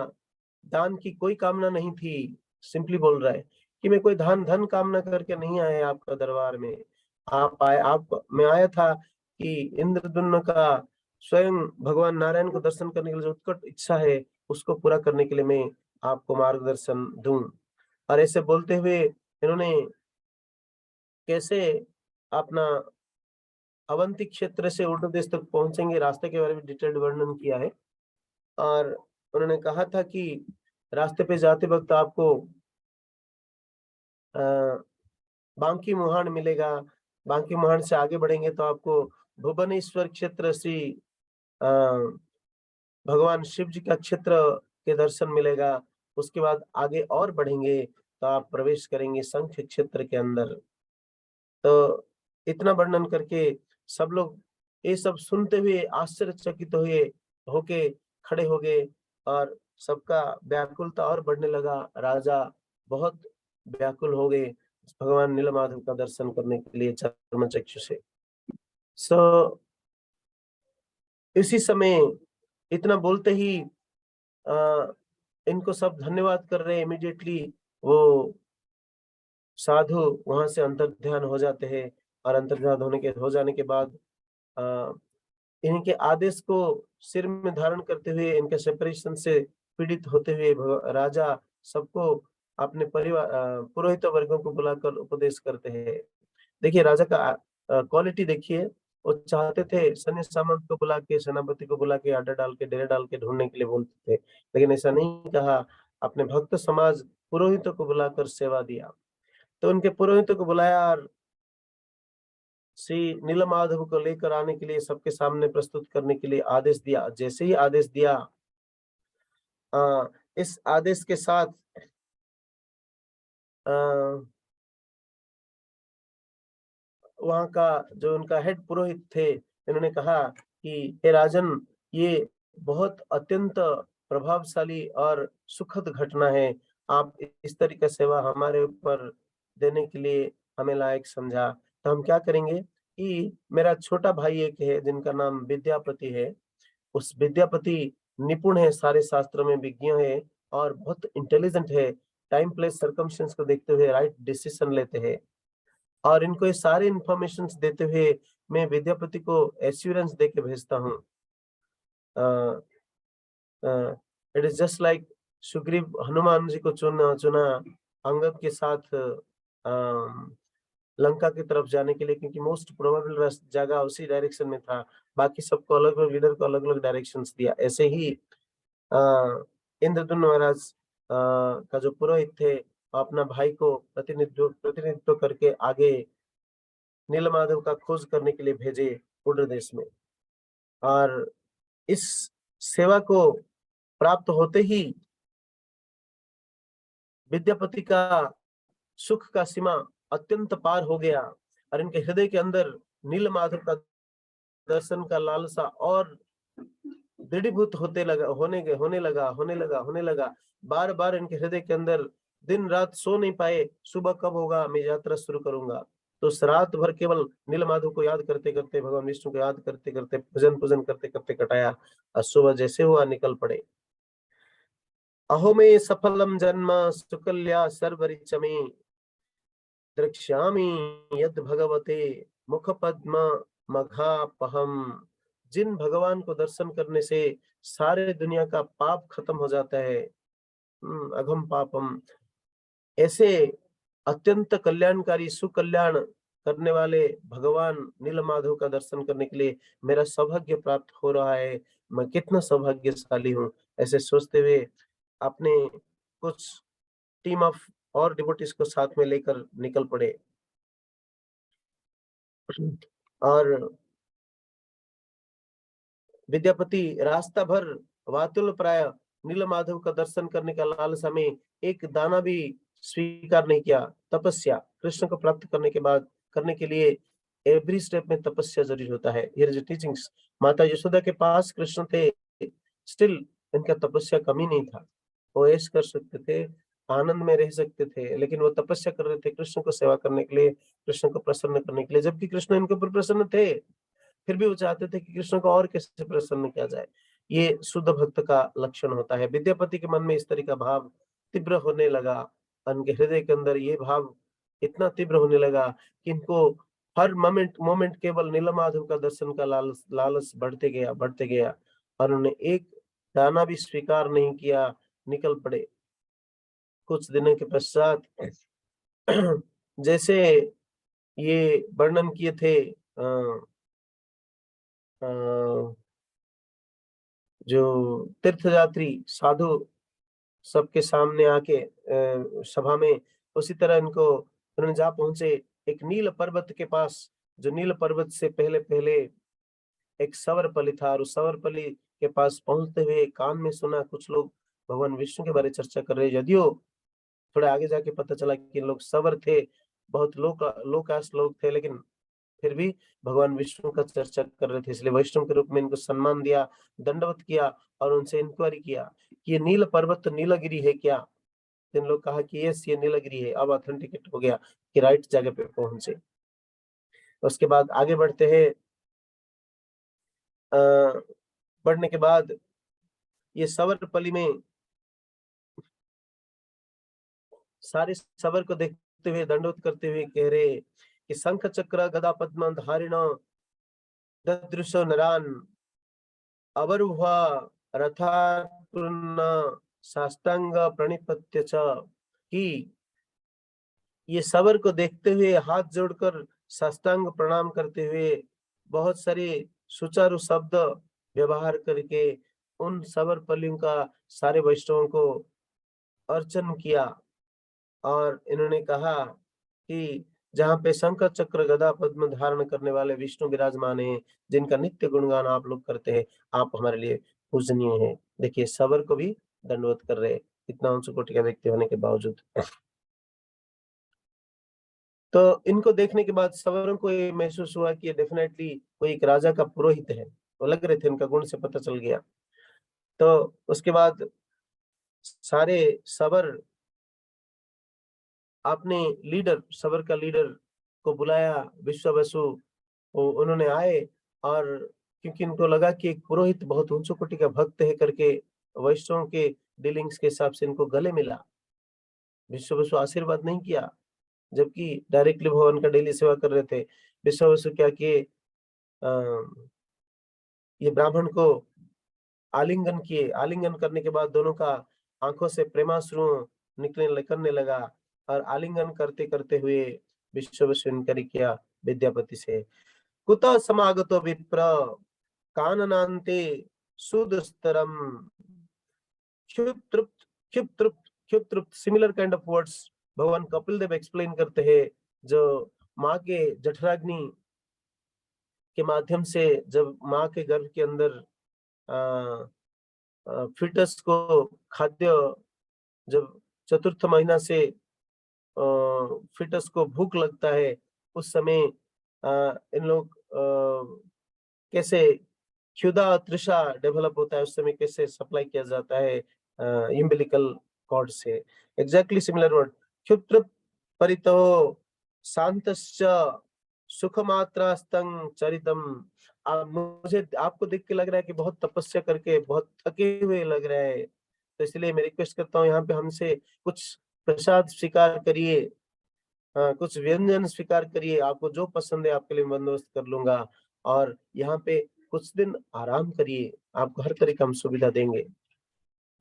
S1: दान की कोई कामना नहीं थी। सिंपली बोल रहा है कि मैं कोई धन कामना करके नहीं आया आपका दरबार में। आप मैं आया था कि इंद्रद्युम्न का स्वयं भगवान नारायण को दर्शन करने के लिए जो उत्कट इच्छा है, उसको पूरा करने के लिए मैं आपको मार्गदर्शन दूं। और ऐसे बोलते हुए इन्होंने कैसे अपना अवंती क्षेत्र से उड़न देश तक पहुंचेंगे, रास्ते के बारे में डिटेल्ड वर्णन किया है। और उन्होंने कहा था कि रास्ते पे जाते वक्त आपको अ, बांकी मुहान मिलेगा। बांकी मुहान से आगे बढ़ेंगे तो आपको भुवनेश्वर क्षेत्र श्री अ, भगवान शिव जी का क्षेत्र के दर्शन मिलेगा। उसके बाद आगे और बढ़ेंगे तो आप प्रवेश करेंगे शंख क्षेत्र के अंदर। तो इतना वर्णन करके सब लोग ये सब सुनते हुए आश्चर्यचकित हुए होके खड़े हो गए और सबका व्याकुलता और बढ़ने लगा। राजा बहुत व्याकुल हो गए भगवान नीलमाधव का दर्शन करने के लिए चर्मचक्षु से। सो इसी समय इतना बोलते ही अ, इनको सब धन्यवाद कर रहे हैं। इमीडिएटली वो साधु वहां से अंतर्ध्यान हो जाते हैं और अंतर्ध्यान हो जाने के बाद अ, इनके आदेश को सिर में धारण करते हुए इनके सेपरेशन से पीड़ित होते हुए राजा सबको अपने परिवार पुरोहित वर्गों को बुलाकर उपदेश करते हैं। देखिए राजा का क्वालिटी देखिए, वो चाहते थे सैन्य सामंत को बुला के, सेनापति को बुला के अड्डा डाल के, डेरे डाल के ढूंढने के लिए बोलते थे, लेकिन ऐसा नहीं कहा। अपने भक्त समाज पुरोहितों को बुलाकर सेवा दिया। तो उनके पुरोहितों को बुलाया और श्री नीलमाधव को लेकर आने के लिए सबके सामने प्रस्तुत करने के लिए आदेश दिया। जैसे ही आदेश दिया इस आदेश के साथ अ, वहाँ का जो उनका हेड पुरोहित थे, इन्होंने कहा कि हे राजन, ये बहुत अत्यंत प्रभावशाली और सुखद घटना है। आप इस तरह का सेवा हमारे ऊपर देने के लिए हमें लायक समझा। तो हम क्या करेंगे कि मेरा छोटा भाई एक है जिनका नाम विद्यापति है। उस विद्यापति निपुण है, सारे शास्त्रों में विज्ञ है और बहुत इंटेलिजेंट है। टाइम प्लेस सर्कमस्टेंस को देखते हुए राइट डिसीजन लेते हैं। और इनको ये सारे इन्फॉर्मेशंस देते हुए मैं विद्यापति को एश्योरेंस दे के भेजता हूँ। It is just like Sugriva Hanuman ji को चुना चुना अंगद के साथ लंका की तरफ जाने के लिए, क्योंकि मोस्ट प्रोबेबल जगह उसी डायरेक्शन में था। बाकी सबको अलग अलग लीडर को अलग अलग डायरेक्शंस दिया। ऐसे ही इंद्रदुम्न महाराज का जो पुरोहित थे, अपना भाई को प्रतिनिधित्व प्रतिनिधित्व करके आगे नीलमाधव का खोज करने के लिए भेजे उड्र देश में। और इस सेवा को प्राप्त होते ही विद्यापति का सुख का सीमा अत्यंत पार हो गया और इनके हृदय के अंदर नीलमाधव का दर्शन का लालसा और दृढ़ीभूत होने लगा। बार बार इनके हृदय के अंदर दिन रात सो नहीं पाए, सुबह कब होगा मैं यात्रा शुरू करूंगा। तो उस रात भर केवल नीलमाधव को याद करते करते, भगवान विष्णु को याद करते करते, भजन पूजन करते करते कटाया और सुबह जैसे हुआ निकल पड़े। अहो में सफलम जन्म सुकल्या सर्वरिच में द्रक्ष्यामि यद भगवते मुख पद्म मघापहम। जिन भगवान को दर्शन करने से सारे दुनिया का पाप खत्म हो जाता है, अघम पापम, ऐसे अत्यंत कल्याणकारी सुकल्याण करने वाले भगवान नीलमाधव का दर्शन करने के लिए मेरा सौभाग्य प्राप्त हो रहा है। मैं कितना सौभाग्यशाली हूँ। ऐसे सोचते हुए अपने कुछ टीम ऑफ और डिवोटीज को साथ में लेकर निकल पड़े। और विद्यापति रास्ता भर वातुल प्राय नीलमाधव का दर्शन करने का लालसा में एक दाना भी स्वीकार नहीं किया। तपस्या कृष्ण को प्राप्त करने के बाद करने के लिए एवरी स्टेप में तपस्या जरूरी होता है। Here is teachings. माता यशोदा के पास कृष्ण थे, स्टिल इनका तपस्या कमी नहीं था। वो ऐश कर सकते थे, आनंद में रह सकते थे, लेकिन वो तपस्या कर रहे थे कृष्ण को सेवा करने के लिए, कृष्ण को प्रसन्न करने के लिए, जबकि कृष्ण इनके ऊपर प्रसन्न थे। फिर भी वो चाहते थे कि कृष्ण को और कैसे प्रसन्न किया जाए। ये शुद्ध भक्त का लक्षण होता है। विद्यापति के मन में इस तरह का भाव तीव्र होने लगा। उनके हृदय के अंदर ये भाव इतना तीव्र होने लगा कि इनको हर मोमेंट मोमेंट केवल नीलमाधव का दर्शन का लालच लालच बढ़ते गया और उन्होंने एक दाना भी स्वीकार नहीं किया, निकल पड़े। कुछ दिनों के पश्चात जैसे ये वर्णन किए थे अ, जो तीर्थयात्री साधु सबके सामने आके सभा में, उसी तरह इनको उन्होंने जा पहुंचे एक नील पर्वत के पास, जो नील पर्वत से पहले पहले एक सवरपली था, और उस सवरपली के पास पहुंचते हुए कान में सुना कुछ लोग भगवान विष्णु के बारे चर्चा कर रहे, यदियो थोड़े आगे जाके पता चला कि लोग सवर थे, बहुत लो कास्ट लोग थे, लेकिन फिर भी भगवान विष्णु का चर्चा कर रहे थे, इसलिए वैष्णव के रूप में इनको सम्मान दिया, दंडवत किया और उनसे इंक्वायरी किया कि ये नील पर्वत नीलगिरी है क्या? जिन लोग कहा कि यस ये नीलगिरी है, अब ऑथेंटिकेट हो गया कि राइट जगह पे पहुंचे। उसके बाद आगे बढ़ते हैं। बढ़ने के बाद ये सवरपली में सारे सबर को देखते हुए दंडवत करते हुए कह रहे कि शंख चक्र गदा पद्म धारिण ददृशो नरान अवरुहा रथात्पुन्न साष्टांग प्रणिपत्य च, कि ये सबर को देखते हुए हाथ जोड़कर साष्टांग प्रणाम करते हुए बहुत सारे सुचारू शब्द व्यवहार करके उन सबर पलियों का सारे वैष्णवों को अर्चन किया। और इन्होंने कहा कि जहाँ पे शंख चक्र गदा पद्म धारण करने वाले विष्णु विराजमान हैं, जिनका नित्य गुणगान आप लोग करते हैं, आप हमारे लिए पूजनीय हैं। देखिए सबर को भी दंडवत कर रहे हैं, इतना उच्च कोटि का व्यक्ति होने के बावजूद। तो इनको देखने के बाद सवरों को ये महसूस हुआ कि ये डेफिनेटली कोई एक राजा का पुरोहित है, वो लग रहे थे, इनका गुण से पता चल गया। तो उसके बाद सारे सवर आपने लीडर, सबर का लीडर को बुलाया, विश्व बसु, उन्होंने आए, और क्योंकि इनको लगा कि एक पुरोहित बहुत ऊंच कोटि का भक्त है करके वैष्णव के डीलिंग्स के हिसाब से इनको गले मिला। विश्व बसु आशीर्वाद नहीं किया, जबकि डायरेक्टली भगवान का डेली सेवा कर रहे थे। विश्व बसु क्या किए, ये ब्राह्मण को आलिंगन किए, आलिंगन करने के बाद दोनों का आंखों से प्रेमाश्रु निकलने लगा, और आलिंगन करते करते हुए विश्वविश्वकरी किया विद्यापति से। कुतः समागतो विप्र काननान्ते सुदुस्तरम क्षुत्रुप्त क्षुत्रुप्त क्षुत्रुप्त, सिमिलर काइंड ऑफ वर्ड्स भगवान कपिल देव एक्सप्लेन करते हैं, जो माँ के जठराग्नि के माध्यम से जब माँ के गर्भ के अंदर फिटस को खाद्य, जब चतुर्थ महीना से फिटस को भूख लगता है, उस समय इन लोग कैसे क्षुधा तृषा डेवलप होता है, उस समय कैसे सप्लाई किया जाता है इम्बिलिकल कॉर्ड से। एग्जैक्टली सिमिलर वर्ड, क्षुत्र परितो शांतश्च सुखमात्रास्तं चरितम। मुझे आपको देख के लग रहा है कि बहुत तपस्या करके बहुत थके हुए लग रहा है, तो इसलिए मैं रिक्वेस्ट करता हूँ यहाँ पे हमसे कुछ प्रसाद स्वीकार करिए, कुछ व्यंजन स्वीकार करिए, आपको जो पसंद है आपके लिए बंदोबस्त कर लूंगा, और यहाँ पे कुछ दिन आराम करिए, आपको हर तरह का हम सुविधा देंगे।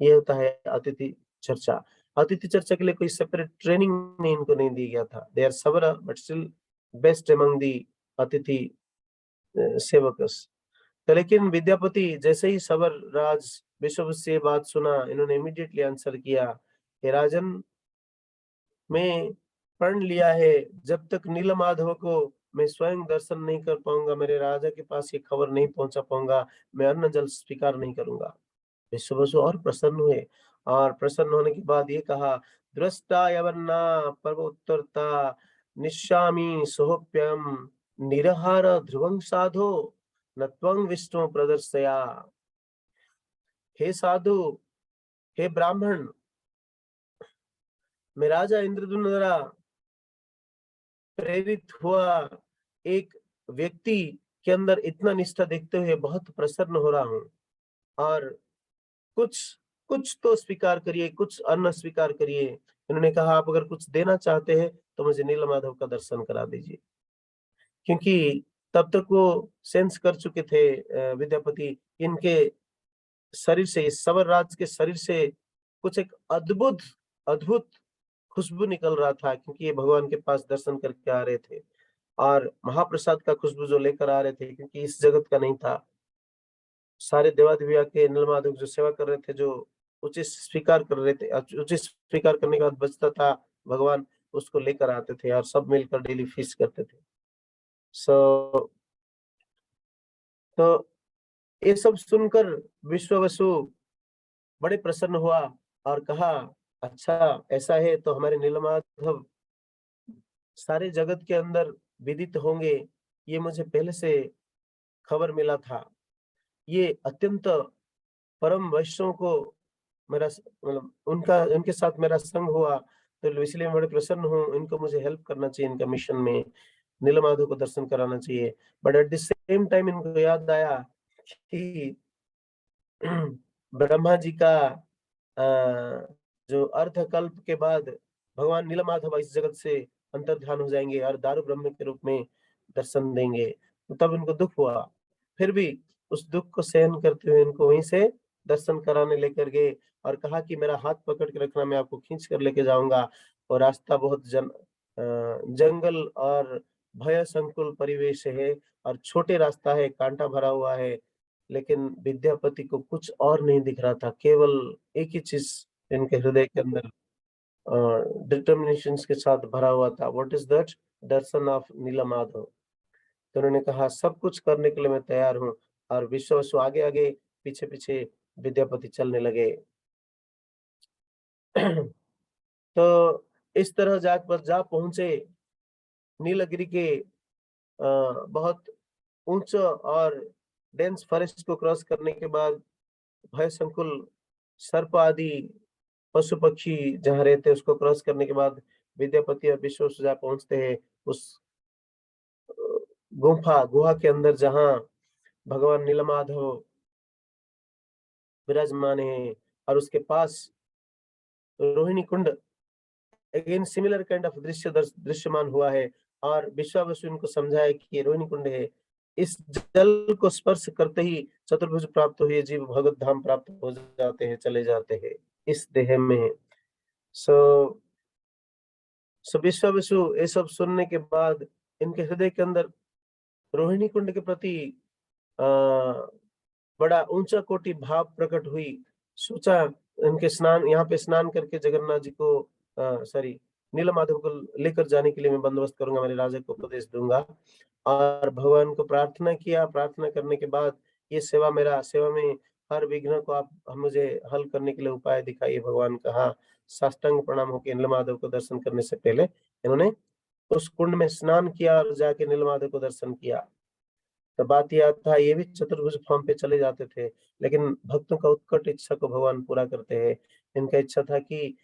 S1: ये होता है अतिथि चर्चा। अतिथि चर्चा के लिए कोई सेपरेट ट्रेनिंग नहीं, इनको नहीं दिया गया था। दे आर सबरा but still best among the अतिथि सेवकस। तो लेकिन विद्यापति जैसे ही सबर राज विश्व से ये बात सुना, इन्होंने इमीडिएटली आंसर किया, हे राजन, मैं प्रण लिया है, जब तक नीलमाधव को मैं स्वयं दर्शन नहीं कर पाऊंगा, मेरे राजा के पास ये खबर नहीं पहुंचा पाऊंगा, मैं अन्न जल स्वीकार नहीं करूंगा। विश्व बसु और प्रसन्न हुए, और प्रसन्न होने के बाद ये कहा, दृष्टा यवन्ना पर्वोत्तरता निश्यामि सोह्यम निरहार ध्रुवं साधो न त्वं विष्णु प्रदर्शया। हे साधु, हे ब्राह्मण, मैं राजा इंद्रद्युम्न द्वारा प्रेरित हुआ एक व्यक्ति के अंदर इतना निष्ठा देखते हुए बहुत प्रसन्न हो रहा हूँ, और कुछ कुछ तो स्वीकार करिए, कुछ अन्न स्वीकार करिए। इन्होंने कहा, आप अगर कुछ देना चाहते हैं तो मुझे नीलमाधव का दर्शन करा दीजिए, क्योंकि तब तक वो सेंस कर चुके थे विद्यापति, इनके शरीर से, इस सवर राज के शरीर से कुछ एक अद्भुत अद्भुत खुशबू निकल रहा था, क्योंकि ये भगवान के पास दर्शन करके आ रहे थे, और महाप्रसाद का खुशबू जो लेकर आ रहे थे, क्योंकि इस जगत का नहीं था। सारे देवा देविया के नीलमाधव जो सेवा कर रहे थे, जो उचित स्वीकार कर रहे थे, उचित स्वीकार करने के बाद बचता था, भगवान उसको लेकर आते थे और सब मिलकर डेली फीस्ट करते थे। सो तो ये सब सुनकर विश्वावसु बड़े प्रसन्न हुआ और कहा, अच्छा ऐसा है तो हमारे नीलमाधव सारे जगत के अंदर विदित होंगे, ये मुझे पहले से खबर मिला था। ये अत्यंत परम वैष्णव को मेरा मतलब उनका उनके साथ मेरा संग हुआ, तो इसलिए मैं बड़े प्रसन्न हूँ। इनको मुझे हेल्प करना चाहिए, इनका मिशन में नीलमाधव को दर्शन कराना चाहिए। But at the same time इनको याद आया कि ब्रह्मा जी का जो अर्धकल्प के बाद भगवान नीलमाधव इस जगत से अंतर्ध्यान हो जाएंगे और दारू ब्रह्म के रूप में दर्शन देंगे, तो तब इनको दुख हुआ। फिर भी उस दुख को सहन करते हुए इनको वहीं से दर्शन कराने लेकर गए और कहा कि मेरा हाथ पकड़ के रखना, मैं आपको खींच कर लेके जाऊंगा। और रास्ता बहुत जंगल और भय संकुल परिवेश है और छोटे रास्ता है, कांटा भरा हुआ है। लेकिन विद्यापति को कुछ और नहीं दिख रहा था, केवल एक ही चीज इनके हृदय के अंदर डिटर्मिनेशन के साथ भरा हुआ था। What is that? Darshan of Neelmadhav. तो उन्होंने कहा सब कुछ करने के लिए मैं तैयार हूँ। और विश्वावसु आगे आगे पीछे पीछे विद्यापति चलने लगे। तो इस तरह जा पहुंचे नीलगिरी के बहुत ऊंच और डेंस फॉरेस्ट को क्रॉस करने के बाद भय संकुल सर्प आदि पशु पक्षी जहाँ रहते हैं उसको क्रॉस करने के बाद विद्यापति और विश्वावसु जा पहुंचते हैं उस गुहा के अंदर जहाँ भगवान नीलमाधव विराजमान है। और उसके पास रोहिणी कुंड अगेन सिमिलर काइंड ऑफ दृश्यमान हुआ है। और विश्वावसु इनको समझाया कि ये रोहिणी कुंड है, इस जल को स्पर्श करते ही चतुर्भुज प्राप्त हुए जीव भगवत धाम प्राप्त हो जाते हैं, चले जाते हैं इस देह में। सो विश्वावसु ये सब सुनने के बाद इनके हृदय के अंदर रोहिणी कुंड के प्रति आ, बड़ा ऊंचा कोटि भाव प्रकट हुई। सोचा इनके स्नान, यहाँ पे स्नान करके जगन्नाथ जी को सॉरी नीलमाधव को लेकर जाने के लिए मैं बंदोबस्त करूंगा, मेरे राजा को उपदेश दूंगा। और भगवान को प्रार्थना किया। प्रार्थना करने के बाद ये सेवा में हर विघ्न को आप मुझे हल करने के लिए उपाय दिखाइए, भगवान कहा। साष्टांग प्रणाम होकर नीलमाधव को दर्शन करने से पहले इन्होंने उस कुंड में स्नान किया और जाके नीलमाधव को दर्शन किया। तो बात यह था, ये भी चतुर्भुज फॉर्म पे चले जाते थे, लेकिन भक्तों का उत्कट इच्छा को भगवान पूरा करते हैं। इनका इच्छा था कि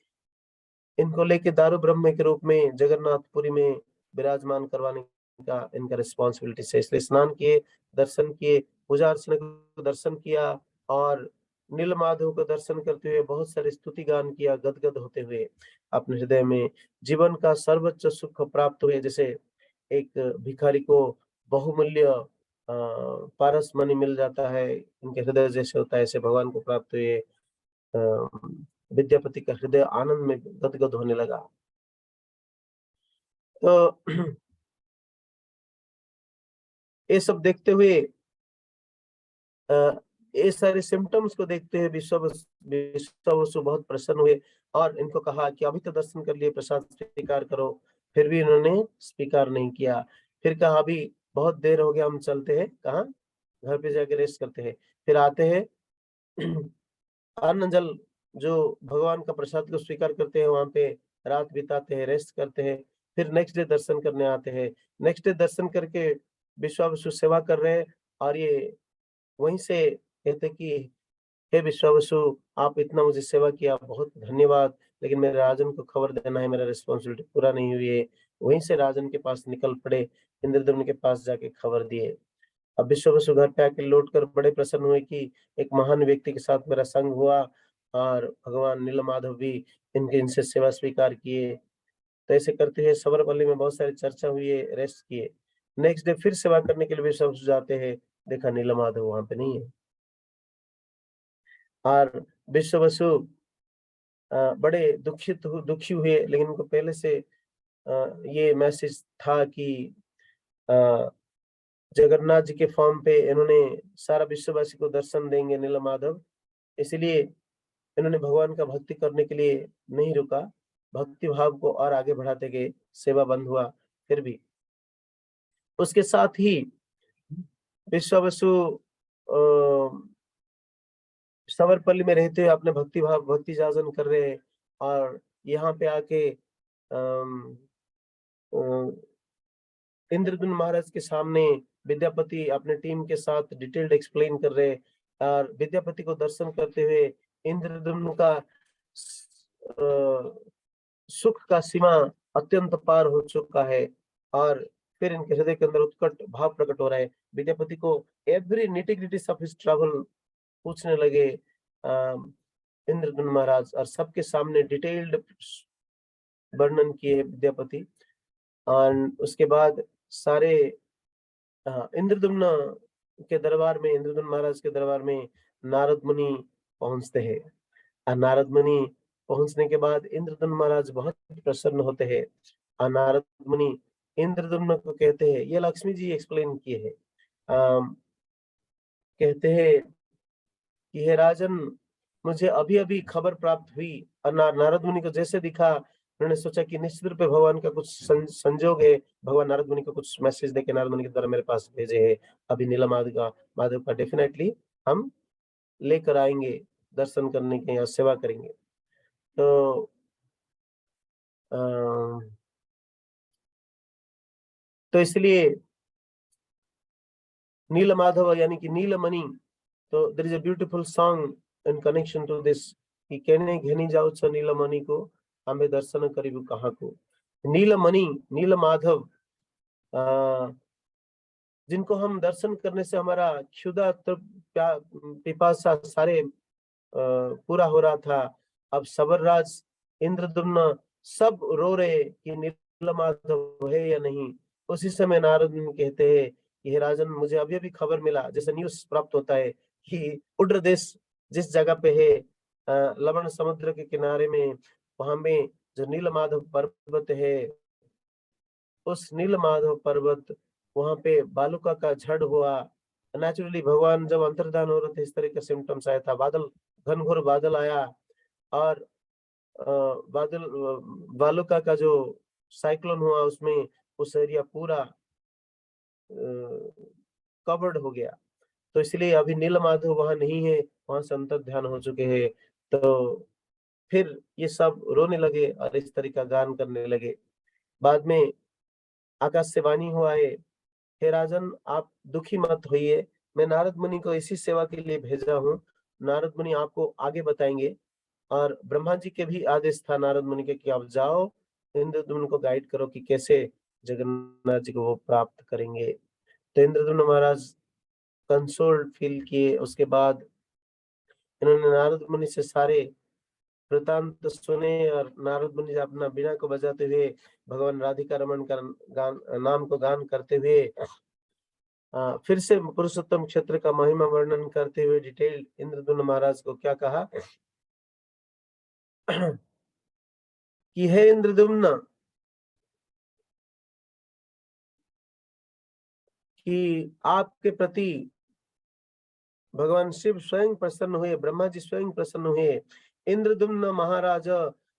S1: इनको लेके दारू ब्रह्म के रूप में जगन्नाथपुरी में विराजमान करवाने का इनका रिस्पॉन्सिबिलिटी है। इसलिए स्नान किए, दर्शन किए, पूजा अर्चना को दर्शन किया और नीलमाधव को दर्शन करते हुए बहुत सारे स्तुति गान किया, गदगद होते हुए अपने हृदय में। जीवन का सर्वोच्च सुख प्राप्त हुए, जैसे एक भिखारी को बहुमूल्य पारस मणि मिल जाता है, इनके हृदय जैसे होता है, ऐसे भगवान को प्राप्त हुए। विद्यापति का हृदय आनंद में गदगद होने लगा। तो ये सब देखते हुए ये सारे सिम्टम्स को देखते हुए विश्वावसु बहुत प्रसन्न हुए और इनको कहा कि अभी तो दर्शन कर लिए, प्रसाद स्वीकार करो। फिर भी इन्होंने स्वीकार नहीं किया। फिर कहा अभी बहुत देर हो गया, हम चलते हैं, कहाँ घर पे जाके रेस्ट करते हैं। फिर आते हैं अन्न जल जो भगवान का प्रसाद को स्वीकार करते हैं, वहां पे रात बिताते हैं, रेस्ट करते हैं। फिर नेक्स्ट डे दर्शन करने आते हैं। नेक्स्ट डे दर्शन करके विश्वावसु सेवा कर रहे हैं और ये वहीं से कहते कि हे विश्वावसु, आप इतना मुझे सेवा किया, बहुत धन्यवाद, लेकिन मेरे राजन को खबर देना है, मेरा रिस्पॉन्सिबिलिटी पूरा नहीं हुई है। वहीं से राजन के पास निकल पड़े, इंद्रद्युम्न के पास जाके खबर दिए। अब विश्वावसु घर पे आके लौट कर बड़े प्रसन्न हुए कि एक महान व्यक्ति के साथ मेरा संग हुआ और भगवान नीलमाधव भी इनसे सेवा स्वीकार किए। तो ऐसे करते हुए सबरपल्ली में बहुत सारी चर्चा हुई है, रेस्ट किए। नेक्स्ट डे फिर सेवा करने के लिए विश्वावसु जाते हैं, देखा नीलमाधव वहां पे नहीं है। और विश्वावसु बड़े दुखी हुए, लेकिन उनको पहले से ये मैसेज था कि अ, जगन्नाथ जी के फॉर्म पे इन्होंने सारा विश्ववासी को दर्शन देंगे नीलमाधव, इसलिए इन्होंने भगवान का भक्ति करने के लिए नहीं रुका, भक्ति भाव को और आगे बढ़ाते गए, सेवा बंद हुआ फिर भी। उसके साथ ही विश्वावसु अ, सवरपल्ली में रहते हुए अपने भक्ति भाव भक्ति जागरण कर रहे हैं और यहाँ पे आके अम, अ, इंद्रदुम्न महाराज के सामने विद्यापति अपने टीम के साथ डिटेल्ड एक्सप्लेन कर रहे हैं और विद्यापति को दर्शन करते हुए इंद्रदुम्न का सुख का सीमा अत्यंत पार हो चुका है और फिर इनके हृदय के अंदर उत्कट भाव प्रकट हो रहा है। विद्यापति को every nitty-gritties of his travel पूछने लगे इंद्रदुम्न महाराज और सबके सामने डिटेल्ड वर्णन किए विद्यापति। और उसके बाद सारे इंद्रदुम्न के दरबार में, इंद्रदुम्न महाराज के दरबार में नारद मुनि पहुंचते हैं और नारद मुनि पहुंचने के बाद इंद्रदुम्न महाराज बहुत प्रसन्न होते हैं और नारद मुनि इंद्रदुम्न को कहते हैं, ये लक्ष्मी जी एक्सप्लेन किए हैं, कहते हैं कि हे राजन, मुझे अभी-अभी खबर प्राप्त हुई और नारद मुनि को जैसे दिखा, उन्होंने सोचा कि निश्चित रूप से भगवान का कुछ संजोग है, भगवान नारद मुनि को कुछ मैसेज देके नारद मुनि के द्वारा मेरे पास भेजे है। अभी नीला माधव का डेफिनेटली हम लेकर आएंगे, दर्शन करने के या सेवा करेंगे। तो तो इसलिए नीलमाधव यानी कि नीलमणि, तो there is a beautiful song in connection to this कि केने घेनी जाओ छ नीलमणि को, हमें दर्शन करीबु कहाँ को। नीलमणि, नीलमाधव जिनको हम दर्शन करने से हमारा क्षुधा पिपासा सारे पूरा हो रहा था। अब सबरराज, इंद्रदुम्न सब रो रहे कि नीलमाधव है या नहीं। उसी समय नारद मुनि कहते हैं कि हे राजन, मुझे अभी अभी खबर मिला, जैसे न्यूज प्राप्त होता है कि उड्र देश जिस जगह पे है लवण समुद्र के किनारे में, वहां में जो नीलमाधव पर्वत है, उस नीलमाधव पर्वत, वहां पे बालुका का झड़ हुआ। नेचुरली भगवान जब अंतर्धान हो रहे थे इस तरह का सिम्टम्स आया था, बादल, घनघोर बादल आया और बालुका का जो साइक्लोन हुआ उसमें उस एरिया पूरा कवर्ड हो गया। तो इसलिए अभी नीलमाधव वहां नहीं है, वहां से अंतर ध्यान हो चुके हैं। तो फिर ये सब रोने लगे और इस तरह का गान करने लगे। बाद में आकाश से वाणी हुआ है, हे राजन, आप दुखी मत होइए, मैं नारद मुनि को इसी सेवा के लिए भेजा हूँ। नारद मुनि आपको आगे बताएंगे और ब्रह्मा जी के भी आदेश था नारद मुनि के कि आप जाओ, इंद्रदुम्न को गाइड करो कि कैसे जगन्नाथ जी को वो प्राप्त करेंगे। तो इंद्रदुम्न महाराज कंसोल्ड फील किए। उसके बाद इन्होंने नारद मुनि से सारे वृतांत सुने और नारद मुनि अपना बीना को बजाते हुए भगवान राधिका रमन का गान, नाम को गान करते हुए फिर से पुरुषोत्तम क्षेत्र का महिमा वर्णन करते हुए डिटेल इंद्रदुम्न महाराज को क्या कहा कि हे इंद्रदुम्न, कि आपके प्रति भगवान शिव स्वयं प्रसन्न हुए, ब्रह्मा जी स्वयं प्रसन्न हुए। इंद्रदुम्न महाराज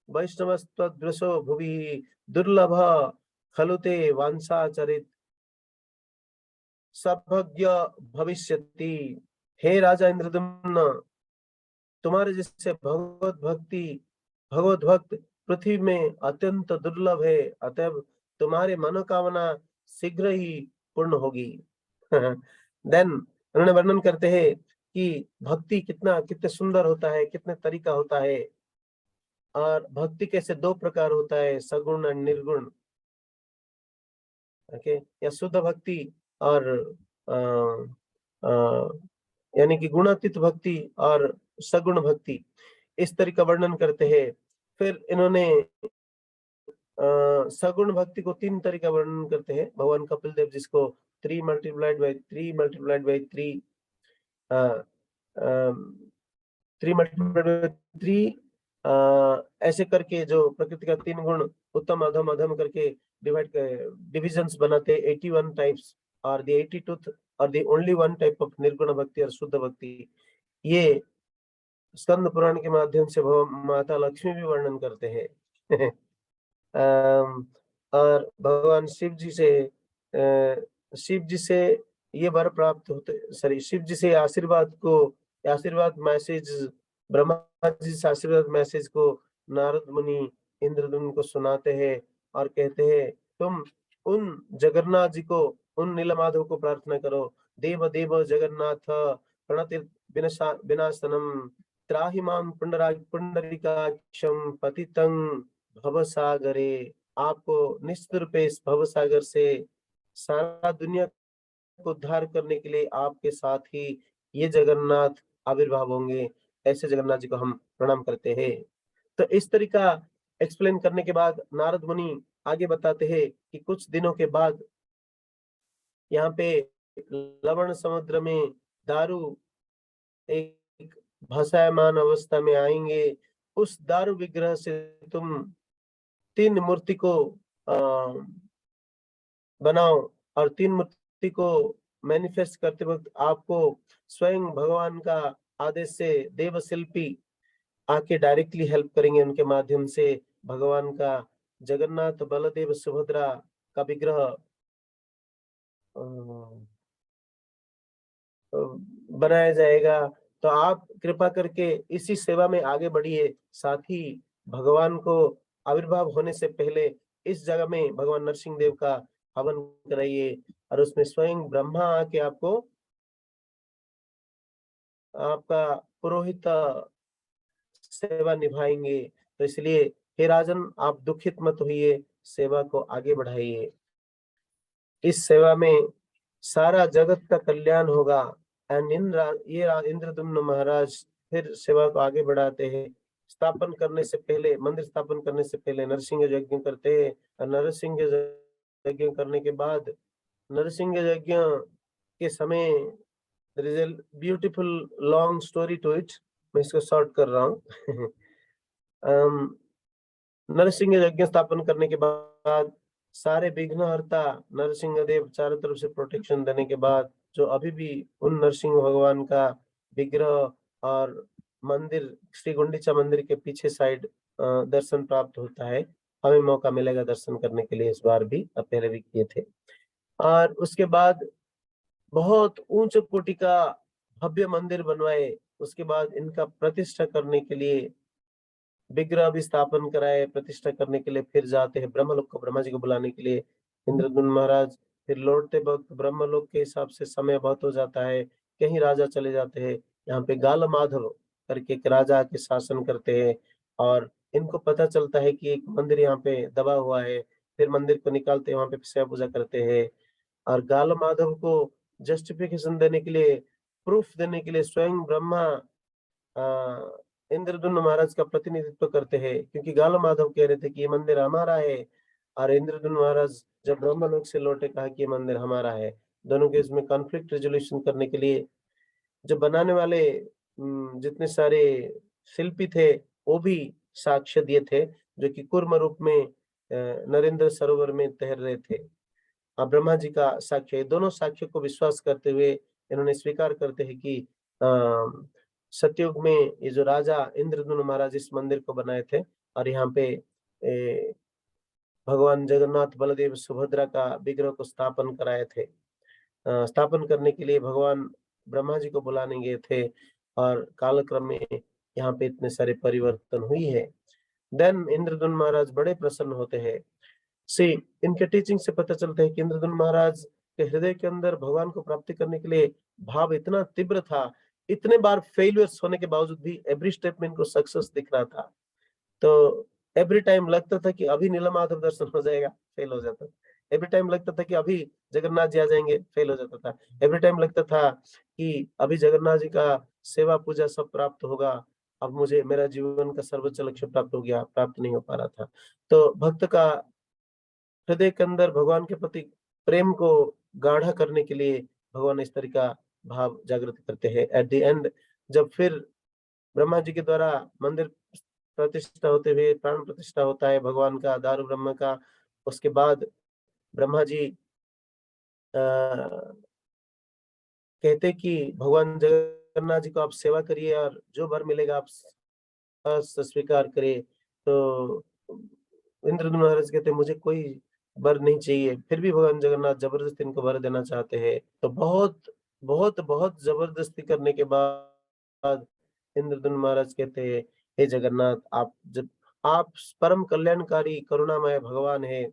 S1: वैष्णवस्त्वदृशो भुवि दुर्लभ खलुते वांछाचरित सभज्ञ भविष्यति। हे राजा इंद्रदुम्न, तुम्हारे जैसे भगवत भक्त पृथ्वी में अत्यंत दुर्लभ है, अतएव तुम्हारे मनोकामना शीघ्र ही पूर्ण होगी। देन उन्होंने वर्णन करते हैं कि भक्ति कितने सुंदर होता है, कितने तरीका होता है और भक्ति कैसे दो प्रकार होता है, सगुण और निर्गुण। ओके, या शुद्ध भक्ति और यानी कि गुणातीत भक्ति और सगुण भक्ति, इस तरह का वर्णन करते हैं। फिर इन्होंने सगुण भक्ति को 3 तरह का वर्णन करते हैं। भगवान कपिल देव जिसको 3 multiplied by 3 multiplied by 3 3 multiplied by 3 ऐसे करके जो प्रकृति का 3 गुण उत्तम अधम अधम करके डिविजन्स बनाते 81 टाइप्स और द 82th और the only one type of निर्गुण भक्ति और शुद्ध भक्ति। ये स्कंद पुराण के माध्यम से माता लक्ष्मी भी वर्णन करते हैं। और भगवान शिव जी से ये वर प्राप्त होते, सॉरी, शिव जी से आशीर्वाद मैसेज, ब्रह्मा जी से आशीर्वाद मैसेज को नारद मुनि इंद्रदुम्न को सुनाते हैं और कहते हैं, तुम उन जगन्नाथ जी को, उन नीलमाधव को प्रार्थना करो। देव देव जगन्नाथ प्रणति विनाशनम त्राहि मां पुंडरीकाक्षं पतितं भवसागरे। आपको निश्चित रूपे इस भवसागर से सारा दुनिया को उद्धार करने के लिए आपके साथ ही ये जगन्नाथ आविर्भाव होंगे। ऐसे जगन्नाथ जी को हम प्रणाम करते हैं। तो इस तरीका एक्सप्लेन करने के बाद नारद मुनि आगे बताते हैं कि कुछ दिनों के बाद यहाँ पे लवण समुद्र में दारू एक भासायमान अवस्था में आएंगे। उस दारू विग्रह से तुम 3 मूर्ति को अ, बनाओ और 3 मूर्ति को मैनिफेस्ट करते वक्त आपको स्वयं भगवान का आदेश से देव शिल्पी आके डायरेक्टली हेल्प करेंगे। उनके माध्यम से भगवान का जगन्नाथ बलदेव सुभद्रा का विग्रह अ, अ, बनाया जाएगा। तो आप कृपा करके इसी सेवा में आगे बढ़िए। साथ ही भगवान को आविर्भाव होने से पहले इस जगह में भगवान नरसिंह देव का हवन कराइए और उसमें स्वयं ब्रह्मा आके आपको आपका पुरोहित सेवा निभाएंगे। तो इसलिए हे राजन, आप दुखित मत होइए, सेवा को आगे बढ़ाइए। इस सेवा में सारा जगत का कल्याण होगा। एंड इंद्रदुम्न महाराज फिर सेवा को आगे बढ़ाते हैं। स्थापन करने से पहले, मंदिर स्थापन करने से पहले नरसिंह यज्ञ करते हैं और नरसिंह यज्ञ करने के बाद नरसिंह यज्ञ के समय there is a beautiful long story to it. मैं इसको शॉर्ट कर रहा हूँ। नरसिंह यज्ञ स्थापन करने के बाद सारे विघ्नहर्ता नरसिंह देव चारों तरफ से प्रोटेक्शन देने के बाद जो अभी भी उन नरसिंह भगवान का विग्रह और मंदिर, श्री गुंडीचा मंदिर के पीछे साइड दर्शन प्राप्त होता है। हमें मौका मिलेगा दर्शन करने के लिए, इस बार भी, अब पहले भी किए थे। और उसके बाद बहुत उच्च कोटि का भव्य मंदिर बनवाए। उसके बाद इनका प्रतिष्ठा करने के लिए विग्रह भी स्थापन कराए। प्रतिष्ठा करने के लिए फिर जाते हैं ब्रह्मलोक को, ब्रह्मा जी को बुलाने के लिए इंद्रद्युम्न महाराज। फिर लौटते वक्त ब्रह्मलोक के हिसाब से समय बहुत हो जाता है, कहीं राजा चले जाते हैं। यहाँ पे गाल माधव करके एक राजा के शासन करते हैं और इनको पता चलता है कि एक मंदिर यहाँ पे दबा हुआ है। फिर मंदिर को निकालते हैं, वहां पे सेवा पूजा करते हैं और गाल माधव को जस्टिफिकेशन देने के लिए, प्रूफ देने के लिए स्वयं ब्रह्मा इंद्रदुम्न महाराज का प्रतिनिधित्व करते हैं, क्योंकि गाल माधव कह रहे थे कि ये मंदिर हमारा है और इंद्रदुम्न महाराज जब ब्रह्मलोक से लौटे कहा कि ये मंदिर हमारा है। दोनों के इसमें कॉन्फ्लिक्ट रेजोल्यूशन करने के लिए जो बनाने वाले जितने सारे शिल्पी थे वो भी साक्ष्य दिए थे, जो कि कूर्म रूप में नरेंद्र सरोवर में तैर रहे थे। ब्रह्मा जी का साक्ष्य, दोनों साक्ष्य को विश्वास करते हुए इन्होंने स्वीकार करते हैं कि सतयुग में ये जो राजा इंद्रद्युम्न महाराज इस मंदिर को बनाए थे और यहाँ पे भगवान जगन्नाथ बलदेव सुभद्रा का विग्रह को स्थापन कराए थे। स्थापन करने के लिए भगवान ब्रह्मा जी को बुलाने गए थे और कालक्रम में यहाँ पे इतने सारे परिवर्तन हुई है। देन इंद्रद्युम्न महाराज बड़े प्रसन्न होते हैं। से इनके टीचिंग से पता चलता है कि इंद्रद्युम्न महाराज के हृदय के अंदर भगवान को प्राप्ति करने के लिए भाव इतना तीव्र था। इतने बार फेलियर्स होने के बावजूद भी एवरी स्टेप में इनको सक्सेस दिख रहा था। तो एवरी टाइम लगता था कि अभी नीलमाधव दर्शन हो जाएगा, फेल हो जाता था। एवरी टाइम लगता था कि अभी जगन्नाथ जी आ जाएंगे, फेल हो जाता था। एवरी टाइम लगता था कि अभी जगन्नाथ जी का सेवा पूजा सब प्राप्त होगा, अब मुझे मेरा जीवन का सर्वोच्च लक्ष्य प्राप्त हो गया, प्राप्त नहीं हो पा रहा था। तो भक्त का हृदय के अंदर भगवान के प्रति प्रेम को गाढ़ा करने के लिए भगवान इस तरह का भाव जागृत करते हैं। एट द एंड जब फिर ब्रह्मा जी के द्वारा मंदिर प्रतिष्ठा होते हुए प्राण प्रतिष्ठा होता है भगवान का, दारू ब्रह्म का, उसके बाद ब्रह्मा जी कहते कि भगवान जगन्नाथ जी को आप सेवा करिए और जो वर मिलेगा आप स्वीकार करिए। तो इंद्रदुम्न महाराज कहते मुझे कोई वर नहीं चाहिए, फिर भी भगवान जगन्नाथ जबरदस्ती इनको वर देना चाहते हैं। तो बहुत जबरदस्ती करने के बाद इंद्रदुम्न महाराज कहते हैं, हे जगन्नाथ, आप परम कल्याणकारी करुणामय भगवान हैं,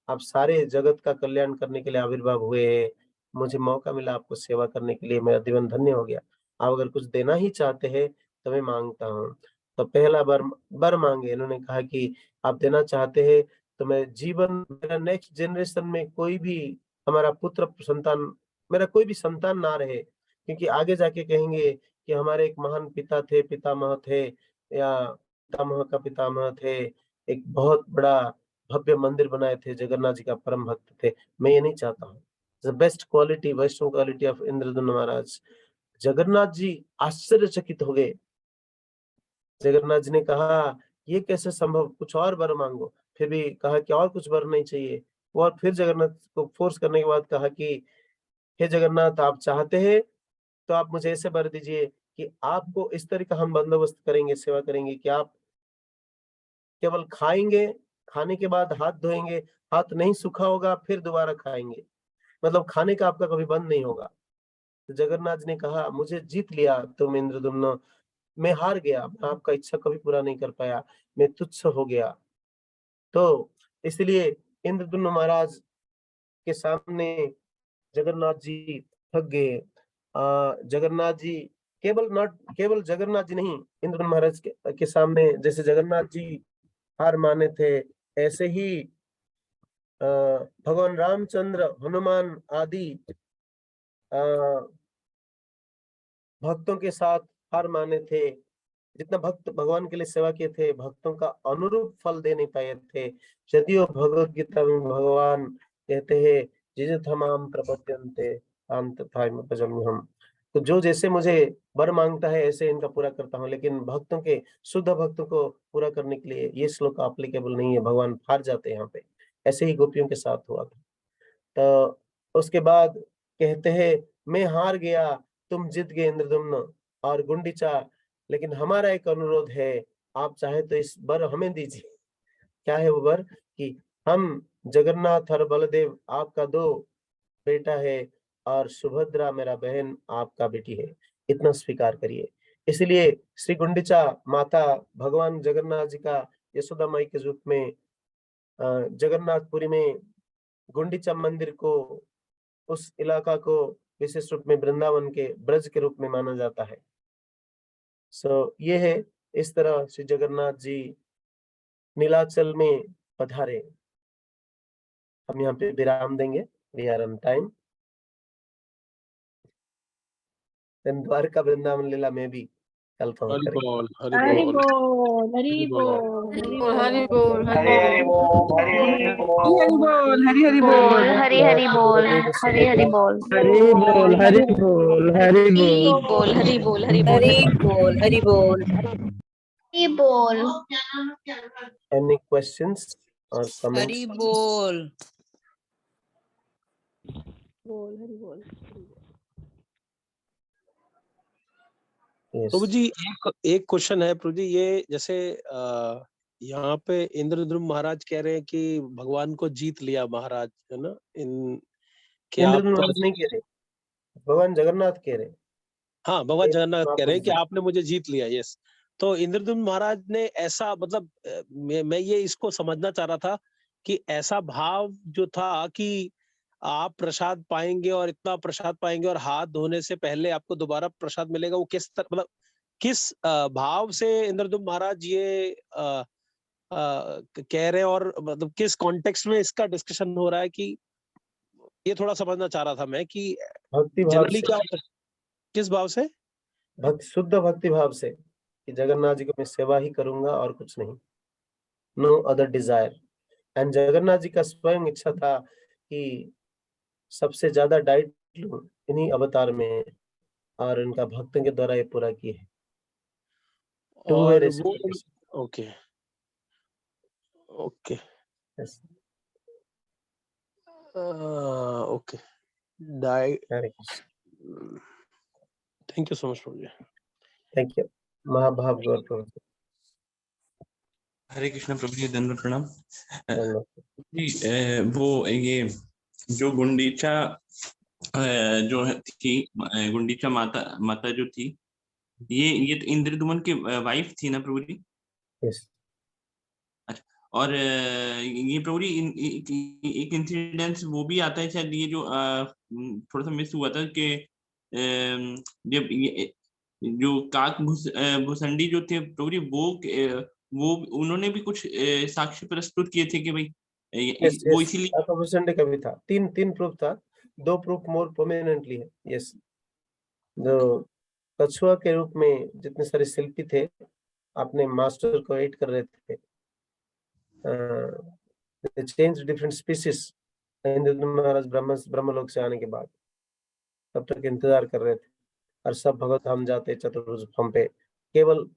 S1: आप सारे जगत का कल्याण करने के लिए आविर्भाव हुए हैं। मुझे मौका मिला आपको सेवा करने के लिए, मेरा जीवन धन्य हो गया। आप अगर कुछ देना ही चाहते हैं तो मैं मांगता हूँ। तो पहला वर मांगे। इन्होंने कहा कि आप देना चाहते हैं तो मैं जीवन, मेरा नेक्स्ट जनरेशन में कोई भी हमारा पुत्र संतान, मेरा कोई भी संतान ना रहे, क्योंकि आगे जाके कहेंगे कि हमारे एक महान पिता थे, पितामह थे, या पितामह का पितामह थे, एक बहुत बड़ा भव्य मंदिर बनाए थे, जगन्नाथ जी का परम भक्त थे। मैं ये नहीं चाहता हूँ। The best quality, Vaishnav quality of Indradyumna Maharaj. Jagannath ji आश्चर्यचकित हो गए। जगन्नाथ जी ने कहा, ये कैसे संभव, कुछ और वर मांगो। फिर भी कहा कि और कुछ वर नहीं चाहिए। और फिर जगन्नाथ को फोर्स करने के बाद कहा कि हे जगन्नाथ, आप चाहते हैं तो आप मुझे ऐसे वर दीजिए कि आपको इस तरह का हम बंदोबस्त करेंगे, सेवा करेंगे कि आप केवल खाएंगे, खाने के बाद हाथ धोएंगे, हाथ नहीं सूखा होगा फिर दोबारा खाएंगे, मतलब खाने का आपका कभी बंद नहीं होगा। तो जगन्नाथ जी ने कहा, मुझे जीत लिया तुम इंद्रदुम्न, मैं हार गया, मैं आपका इच्छा कभी पूरा नहीं कर पाया, मैं तुच्छ हो गया। तो इसलिए इंद्रदुम्न महाराज के सामने जगन्नाथ जी थक गए। जगन्नाथ जी, केवल जगन्नाथ जी नहीं, इंद्रदुम्न महाराज के सामने जैसे जगन्नाथ जी हार माने थे, ऐसे ही भगवान रामचंद्र, हनुमान आदि अ, भक्तों के साथ हार माने थे। जितना भक्त भगवान के लिए सेवा किए थे, भक्तों का अनुरूप फल दे नहीं पाए थे। यदियो भगवत गीता में भगवान कहते हैं, जिजथमाम प्रपद्यन्ते तां तथैव भजाम्यहम्। तो जो जैसे मुझे वर मांगता है ऐसे इनका पूरा करता हूँ, लेकिन भक्तों के, शुद्ध भक्तों को पूरा करने के लिए ये श्लोक एप्लीकेबल नहीं है, भगवान हार जाते हैं यहाँ पे। ऐसे ही गोपियों के साथ हुआ था। तो उसके बाद कहते हैं, मैं हार गया, तुम जीत गए इंद्रदुम्न और गुंडीचा, लेकिन हमारा एक अनुरोध है, आप चाहे तो इस वर हमें दीजिए। क्या है वो वर? कि हम जगन्नाथ और बलदेव आपका दो बेटा है और सुभद्रा मेरा बहन आपका बेटी है, इतना स्वीकार करिए। इसलिए श्री गुंडीचा माता भगवान जगन्नाथ जी का यशोदा माई के रूप में जगन्नाथपुरी में गुंडीचा मंदिर को, उस इलाका को विशेष रूप में वृंदावन के ब्रज के रूप में माना जाता है। ये है, इस तरह श्री जगन्नाथ जी नीलाचल में पधारे। हम यहाँ पे विराम देंगे, we are on time. Then Dwarka Vrindavan लीला में भी कल कवर
S2: हरि
S1: करेंगे।
S2: बोल, हरि
S3: हरि
S2: बोल,
S3: बोल, हरि
S2: हरि बोल।
S3: बोल, हरि
S4: हरि
S3: बोल,
S4: बोल, हरि
S5: हरि बोल, हरि हरि बोल,
S3: हरि हरि बोल,
S4: हरि हरि बोल, हरि हरि बोल,
S3: हरि बोल, हरि बोल, हरि
S4: बोल, हरि बोल, हरि बोल,
S6: हरि बोल, हरि बोल।
S4: हरि बोल।
S1: Any questions or comments?
S6: Hari बोल।
S3: बोल, हरि बोल।
S1: Yes.
S2: प्रभु जी एक क्वेश्चन है प्रभु जी, ये जैसे यहाँ पे इंद्रद्युम्न महाराज कह रहे हैं कि भगवान को जीत लिया महाराज, है ना, इन कि आप
S1: इंद्रदुम्न महाराज नहीं कह रहे, भगवान जगन्नाथ कह रहे।
S2: हाँ, भगवान जगन्नाथ कह रहे हैं कि
S1: जी।
S2: आपने मुझे जीत लिया। यस, तो इंद्रद्युम्न महाराज ने ऐसा, मतलब मैं ये इसको समझना चाह रहा था कि ऐसा भाव जो था कि आप प्रसाद पाएंगे और इतना प्रसाद पाएंगे और हाथ धोने से पहले आपको दोबारा प्रसाद मिलेगा, वो किस तरह, मतलब किस भाव से इंद्रद्युम्न महाराज ये कह रहे हैं, और मतलब किस कॉन्टेक्स्ट में इसका डिस्कशन हो रहा है, कि ये थोड़ा समझना चाह रहा था मैं कि
S1: भक्ति भाव
S2: जनरली
S1: से,
S2: क्या, किस भाव से?
S1: शुद्ध भक्ति भाव से, कि जगन्नाथ जी को मैं सेवा ही करूंगा और कुछ नहीं, no other desire. And Jagannath ji का स्वयं इच्छा था कि सबसे ज्यादा डाइट लूं इन्हीं अवतार में, और इनका भक्तों के द्वारा ये पूरा किए है।
S2: और वो, okay okay okay, diet, thank you so much प्रभु जी।
S1: Thank you. महाभाव गौर प्रभु
S7: हरे कृष्ण प्रभु जी, दंडवत प्रणाम।
S1: जी।
S7: जी, वो ये जो गुंडीचा जो थी, गुंडीचा माता जो थी, ये तो इंद्रदुमन की वाइफ थी ना प्रभु जी?
S1: यस।
S7: अच्छा, और ये प्रभु जी एक इंसिडेंस वो भी आता है शायद, ये जो थोड़ा सा मिस हुआ था कि जब ये जो भुसंडी जो थे प्रभु जी, वो उन्होंने भी कुछ साक्ष्य प्रस्तुत किए थे कि भाई
S1: यस
S7: वो
S1: यस
S7: इसीलिए।
S1: आपका संडे का भी था। तीन प्रूफ था, 2 प्रूफ मोर प्रोमिनेंटली है। यस, जो कछुआ के रूप में जितने सारे शिल्पी थे अपने मास्टर को एड कर रहे थे, चेंज डिफरेंट स्पीसीज। इंद्रदुम्न महाराज ब्रह्मलोक से आने के बाद तब तक इंतजार कर रहे थे और सब भगवत धाम जाते चतुर्भुज फॉर्म पे केवल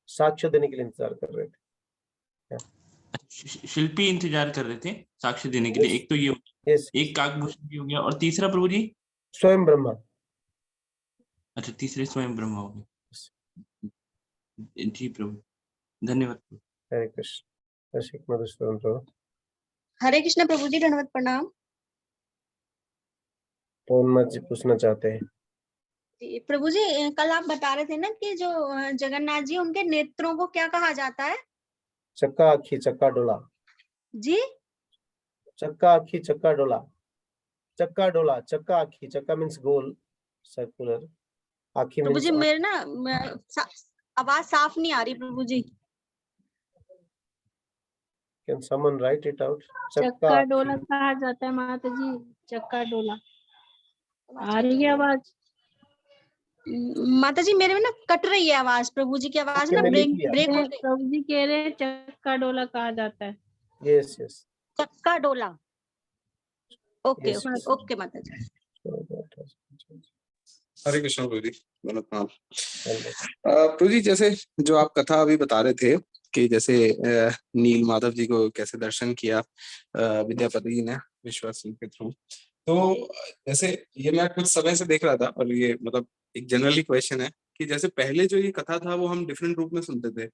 S1: साक्ष्य देने के लिए इंतजार कर रहे थे।
S7: शिल्पी इंतजार कर रहे थे साक्ष्य देने के लिए। एक तो ये
S1: यस,
S7: एक काकभूषण हो गया, और तीसरा प्रभु जी?
S1: स्वयं ब्रह्मा।
S7: अच्छा, तीसरे स्वयं ब्रह्मा हो गए। जी प्रभु, धन्यवाद।
S1: हरे कृष्ण। रसिक मधुसूदन प्रभु।
S8: हरे कृष्ण प्रभु जी, दंडवत प्रणाम।
S1: पौर्णनाथ जी पूछना चाहते हैं।
S8: जी, प्रभु जी कल आप बता रहे थे ना कि जो जगन्नाथ जी, उनके नेत्रों को क्या कहा जाता है?
S1: चक्का आखी चक्का डोला।
S8: जी,
S1: चक्का आखी चक्का डोला। चक्का डोला, चक्का आखी, चक्का मीन्स गोल सर्कुलर, आखी
S8: प्रभु जी
S1: मीन्स
S8: मेरे ना आवाज साफ नहीं आ रही प्रभु जी।
S1: Can someone write it out?
S3: चक्का डोला कहा जाता है माता जी, चक्का डोला। आ रही है आवाज?
S8: माता जी मेरे में ना कट रही है आवाज, प्रभु जी की आवाज ना
S1: मैंने लिख
S8: ब्रेक
S1: लिया।
S8: ब्रेक हो गई।
S3: प्रभु जी कह रहे हैं चक्का डोला कहा जाता है।
S1: यस यस
S8: चक्का डोला। Okay
S1: Yes.
S8: ओके माता जी।
S9: हरे कृष्ण प्रभु जी, प्रणाम। प्रभु जी, जैसे जो आप कथा अभी बता रहे थे कि जैसे नील माधव जी को कैसे दर्शन किया विद्यापति जी ने विश्वास सिंह के थ्रू, तो जैसे ये मैं कुछ समय से देख रहा था, और ये मतलब एक जनरली क्वेश्चन है कि जैसे पहले जो ये कथा था वो हम डिफरेंट रूप में सुनते थे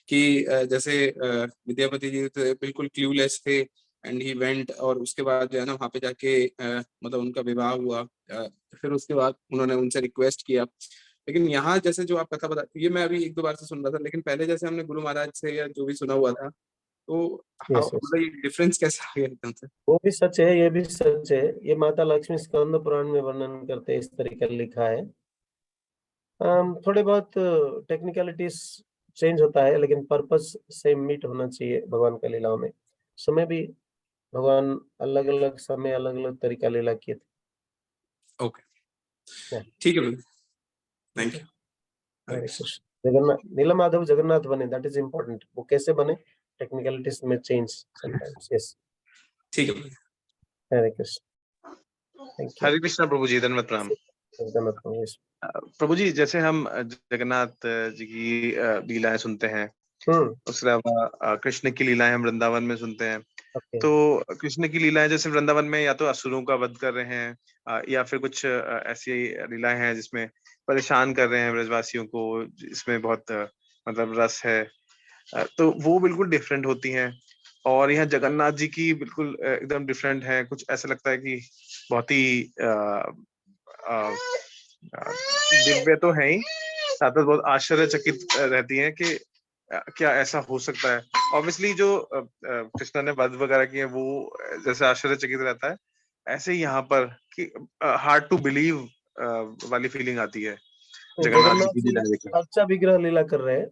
S9: कि जैसे विद्यापति जी तो बिल्कुल क्लूलेस थे एंड ही वेंट, और उसके बाद जो है ना वहाँ पे जाके मतलब उनका विवाह हुआ, फिर उसके बाद उन्होंने उनसे रिक्वेस्ट किया। लेकिन यहाँ जैसे जो आप कथा बता, ये मैं अभी 1-2 बार से सुन रहा था, लेकिन पहले जैसे हमने गुरु महाराज से या जो भी सुना हुआ था, तो मतलब ये डिफरेंस कैसे आ गया एकदम से?
S1: वो भी सच है, ये भी सच है। ये माता लक्ष्मी स्कंद पुराण में वर्णन करते इस तरीके लिखा है। थोड़े बहुत टेक्निकलिटीज चेंज होता है, लेकिन पर्पस सेम मीट होना चाहिए भगवान का लीलाओं में। समय भी भगवान अलग अलग समय अलग अलग तरीका लीला किए थे।
S9: ओके, ठीक है, थैंक यू।
S1: हरे कृष्ण। जगन्नाथ, नीला माधव जगन्नाथ बने, दैट इज इम्पोर्टेंट। वो कैसे बने, टेक्निकलिटीज में चेंज समटाइम्स। यस,
S9: ठीक है।
S1: हरे कृष्ण। Thank you.
S5: हरे कृष्ण प्रभु जी, धन्यवाद प्रणाम।
S1: Yes.
S5: प्रभु जी, जैसे हम जगन्नाथ जी की लीलाएं सुनते हैं, उसके अलावा कृष्ण की लीलाएं हम वृंदावन में सुनते हैं। तो कृष्ण की लीलाएं जैसे वृंदावन में या तो असुरों का वध कर रहे हैं, या फिर कुछ ऐसी लीलाएं हैं जिसमें परेशान कर रहे हैं ब्रजवासियों को, जिसमें बहुत मतलब रस है, तो वो बिल्कुल डिफरेंट होती हैं। और यहाँ जगन्नाथ जी की बिल्कुल एकदम डिफरेंट है। कुछ ऐसा लगता है कि बहुत ही दिव्य तो है ही, साथ में बहुत आश्चर्यचकित रहती हैं कि क्या ऐसा हो सकता है। ऑब्वियसली जो कृष्णा ने वध वगैरह किए वो जैसे आश्चर्यचकित रहता है, ऐसे ही यहाँ पर कि हार्ड टू बिलीव वाली फीलिंग आती है जगन्नाथ जी की लीला देखकर।
S1: अच्छा विग्रह लीला कर रहे हैं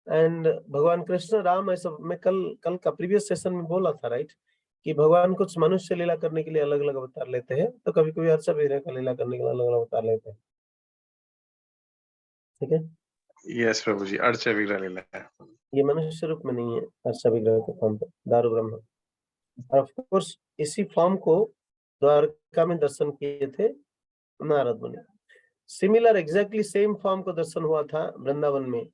S1: एंड भगवान कृष्ण राम, ऐसा मैं कल का प्रीवियस सेशन में बोला था राइट, कि भगवान कुछ मनुष्य लीला करने के लिए अलग अलग अवतार लेते हैं, तो कभी कभी अच्छा विग्रह का लीला करने के लिए अलग अलग अवतार लेते हैं। ठीक है,
S5: यस प्रभु जी, अर्चा विग्रह लीला है,
S1: ये मनुष्य रूप में नहीं है। अच्छा विग्रह के फॉर्म पे दारू ब्रह्म, और ऑफ कोर्स इसी फॉर्म को द्वारका में दर्शन किए थे नारद मुनि। सिमिलर एग्जैक्टली सेम फॉर्म को दर्शन हुआ था वृंदावन में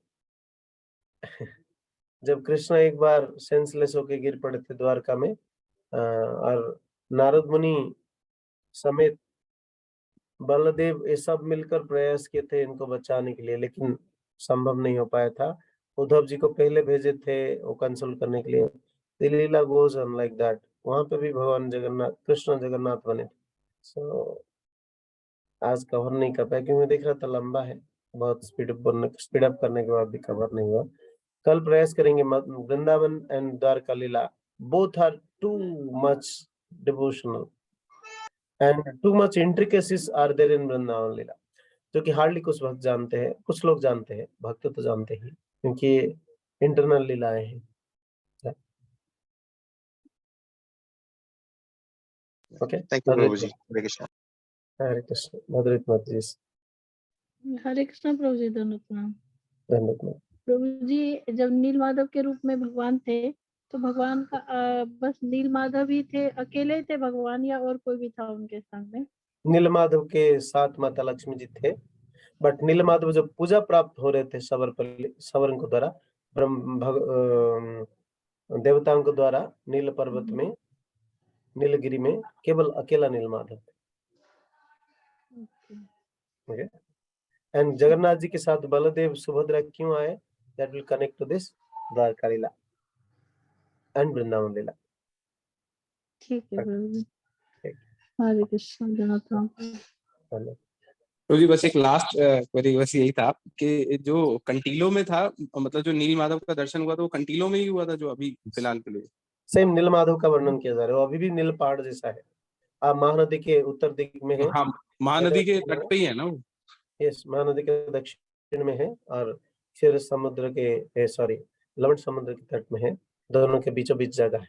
S1: जब कृष्ण एक बार सेंसलेस होके गिर पड़े थे द्वारका में, और नारद मुनि समेत बलदेव ये सब मिलकर प्रयास किए थे इनको बचाने के लिए, लेकिन संभव नहीं हो पाया था। उद्धव जी को पहले भेजे थे वो कंसोल करने के लिए। The Leela goes on like that। वहां पे भी भगवान जगन्नाथ, कृष्ण जगन्नाथ बने थे। सो आज कवर नहीं कर पाया क्योंकि मैं देख रहा था लंबा है, बहुत स्पीड अप करने के बाद भी कवर नहीं हुआ। कल प्रयास करेंगे। Vrindavan and Dwarka leela both are too much devotional and too much intricacies are there in Vrindavan leela, जो कि हार्डली कुछ भक्त जानते हैं। कुछ लोग जानते हैं, भक्त तो जानते ही, क्योंकि इंटरनल लीलाएं हैं। ओके,
S5: थैंक यू प्रभु जी। हरे कृष्ण।
S1: हरे कृष्ण। मधुरित मत जी,
S3: हरे कृष्ण प्रभु जी, धन्यवाद प्रणाम।
S1: धन्यवाद।
S3: प्रभु जी जब नील माधव के रूप में भगवान थे तो भगवान का बस नील माधव ही थे, अकेले थे भगवान, या और कोई भी था उनके संग में?
S1: नीलमाधव के साथ माता लक्ष्मी जी थे, बट नीलमाधव जब पूजा प्राप्त हो रहे थे सवर्ण को द्वारा, देवताओं के द्वारा नील पर्वत में, नीलगिरी में केवल अकेला नीलमाधव थे। ओके, एंड जगन्नाथ जी के साथ बलदेव सुभद्रा क्यों आए? That will connect to this Dwarka leela and Vrindavan leela.
S3: ठीक है प्रभु जी। हरे कृष्ण। धन्यवाद।
S9: तो जी बस एक लास्ट क्वेरी बस यही था कि जो कंटीलो में था, मतलब जो नील माधव का दर्शन हुआ था वो कंटीलो में ही हुआ था जो अभी फिलहाल के लिए?
S1: सेम नीलमाधव का वर्णन किया जा रहा है, वो अभी भी नील पहाड़ जैसा है। आप महानदी के उत्तर दिग में है।
S9: हाँ, महानदी के तट पे ही है ना वो?
S1: यस, महानदी के दक्षिण में है और क्षीर समुद्र के लवण समुद्र के तट में है, दोनों के बीचों बीच जगह है।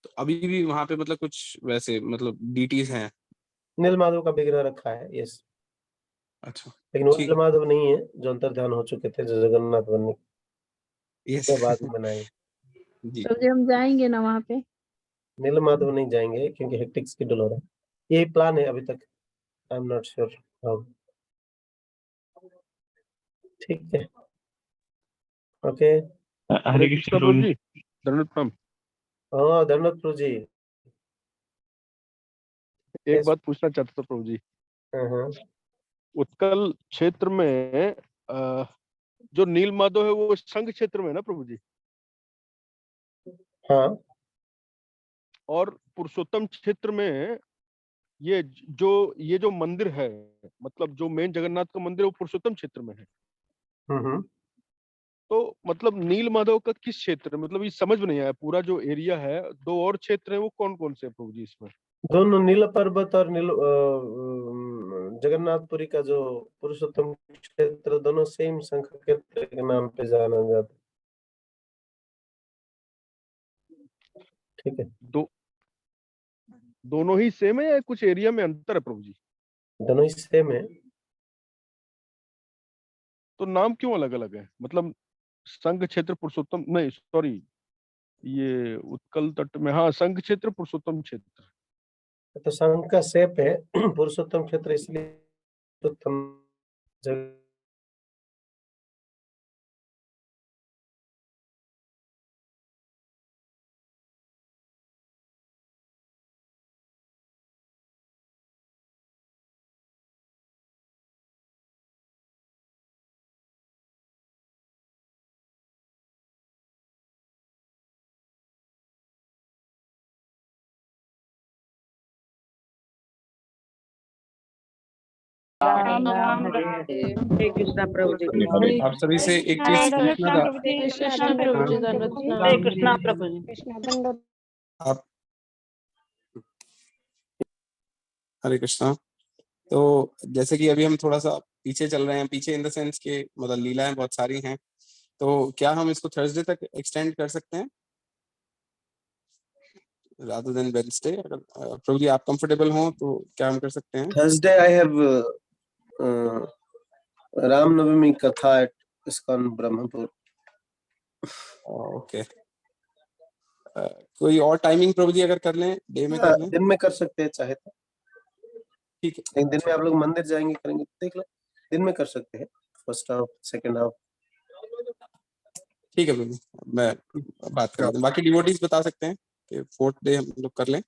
S9: तो अभी भी वहां पे मतलब कुछ वैसे मतलब डीटीज हैं?
S1: नीलमाधव का विग्रह रखा है, यस।
S9: अच्छा,
S1: लेकिन वो
S9: ठीक।
S1: नीलमाधव नहीं है जो अंतर्ध्यान हो चुके थे, जो जगन्नाथ बनने
S9: यस
S1: के बाद में बनाए।
S9: जी।
S3: प्रभु जी हम जाएंगे ना वहाँ पे?
S1: नीलमाधव नहीं जाएंगे क्योंकि हेक्टिक शेड्यूल हो रहा है। यही प्लान है अभी तक, I am not sure how. ठीक है, ओके।
S10: हरे कृष्ण प्रभु जी, धन्यवाद प्रणाम।
S1: हाँ, धन्यवाद प्रभु जी।
S10: एक बात पूछना चाहता था प्रभु जी। उत्कल क्षेत्र में जो नील माधव है वो संघ क्षेत्र में है ना प्रभु जी?
S1: हाँ।
S10: और पुरुषोत्तम क्षेत्र में ये जो मंदिर है, मतलब जो मेन जगन्नाथ का मंदिर है वो पुरुषोत्तम क्षेत्र में है। तो मतलब नील माधव का किस क्षेत्र, मतलब ये समझ में नहीं आया। पूरा जो एरिया है, दो और क्षेत्र है, वो कौन कौन से प्रभु जी इसमें?
S1: दोनों नील पर्वत और जगन्नाथपुरी का जो पुरुषोत्तम क्षेत्र, दोनों सेम शंख क्षेत्र के नाम पे जाना जाता है। ठीक है,
S10: दोनों ही सेम है या कुछ एरिया में अंतर है प्रभु जी?
S1: दोनों ही सेम है।
S10: तो नाम क्यों अलग अलग है? मतलब संघ क्षेत्र पुरुषोत्तम, नहीं सॉरी, ये उत्कल तट में, हाँ, संघ क्षेत्र पुरुषोत्तम क्षेत्र।
S1: तो संघ का शेप है पुरुषोत्तम क्षेत्र, इसलिए पुरुषोत्तम
S6: हरे कृष्णा प्रभु जी।
S9: आप सभी से एक चीज पूछना था।
S6: हरे कृष्णा प्रभु जी।
S9: आप हरे कृष्णा। तो जैसे कि अभी हम थोड़ा सा पीछे चल रहे हैं, पीछे इन द सेंस के मतलब लीलाएं बहुत सारी हैं, तो क्या हम इसको थर्सडे तक एक्सटेंड कर सकते हैं rather than Wednesday? अगर प्रभु जी आप कंफर्टेबल हो तो क्या हम कर सकते हैं?
S1: थर्सडे आई हैव रामनवमी कथा एट इस्कॉन ब्रह्मपुर।
S9: ओके, कोई और टाइमिंग प्रभु जी अगर कर लें, डे में कर लें?
S1: दिन में कर सकते हैं चाहे तो।
S9: ठीक है,
S1: दिन में आप लोग मंदिर जाएंगे करेंगे, देख लो, दिन में कर सकते हैं, फर्स्ट हाफ सेकंड हाफ।
S9: ठीक है प्रभु, मैं बात कर लेता हूं। बाकी डिवोटीज बता सकते हैं कि फोर्थ डे हम लोग कर लें।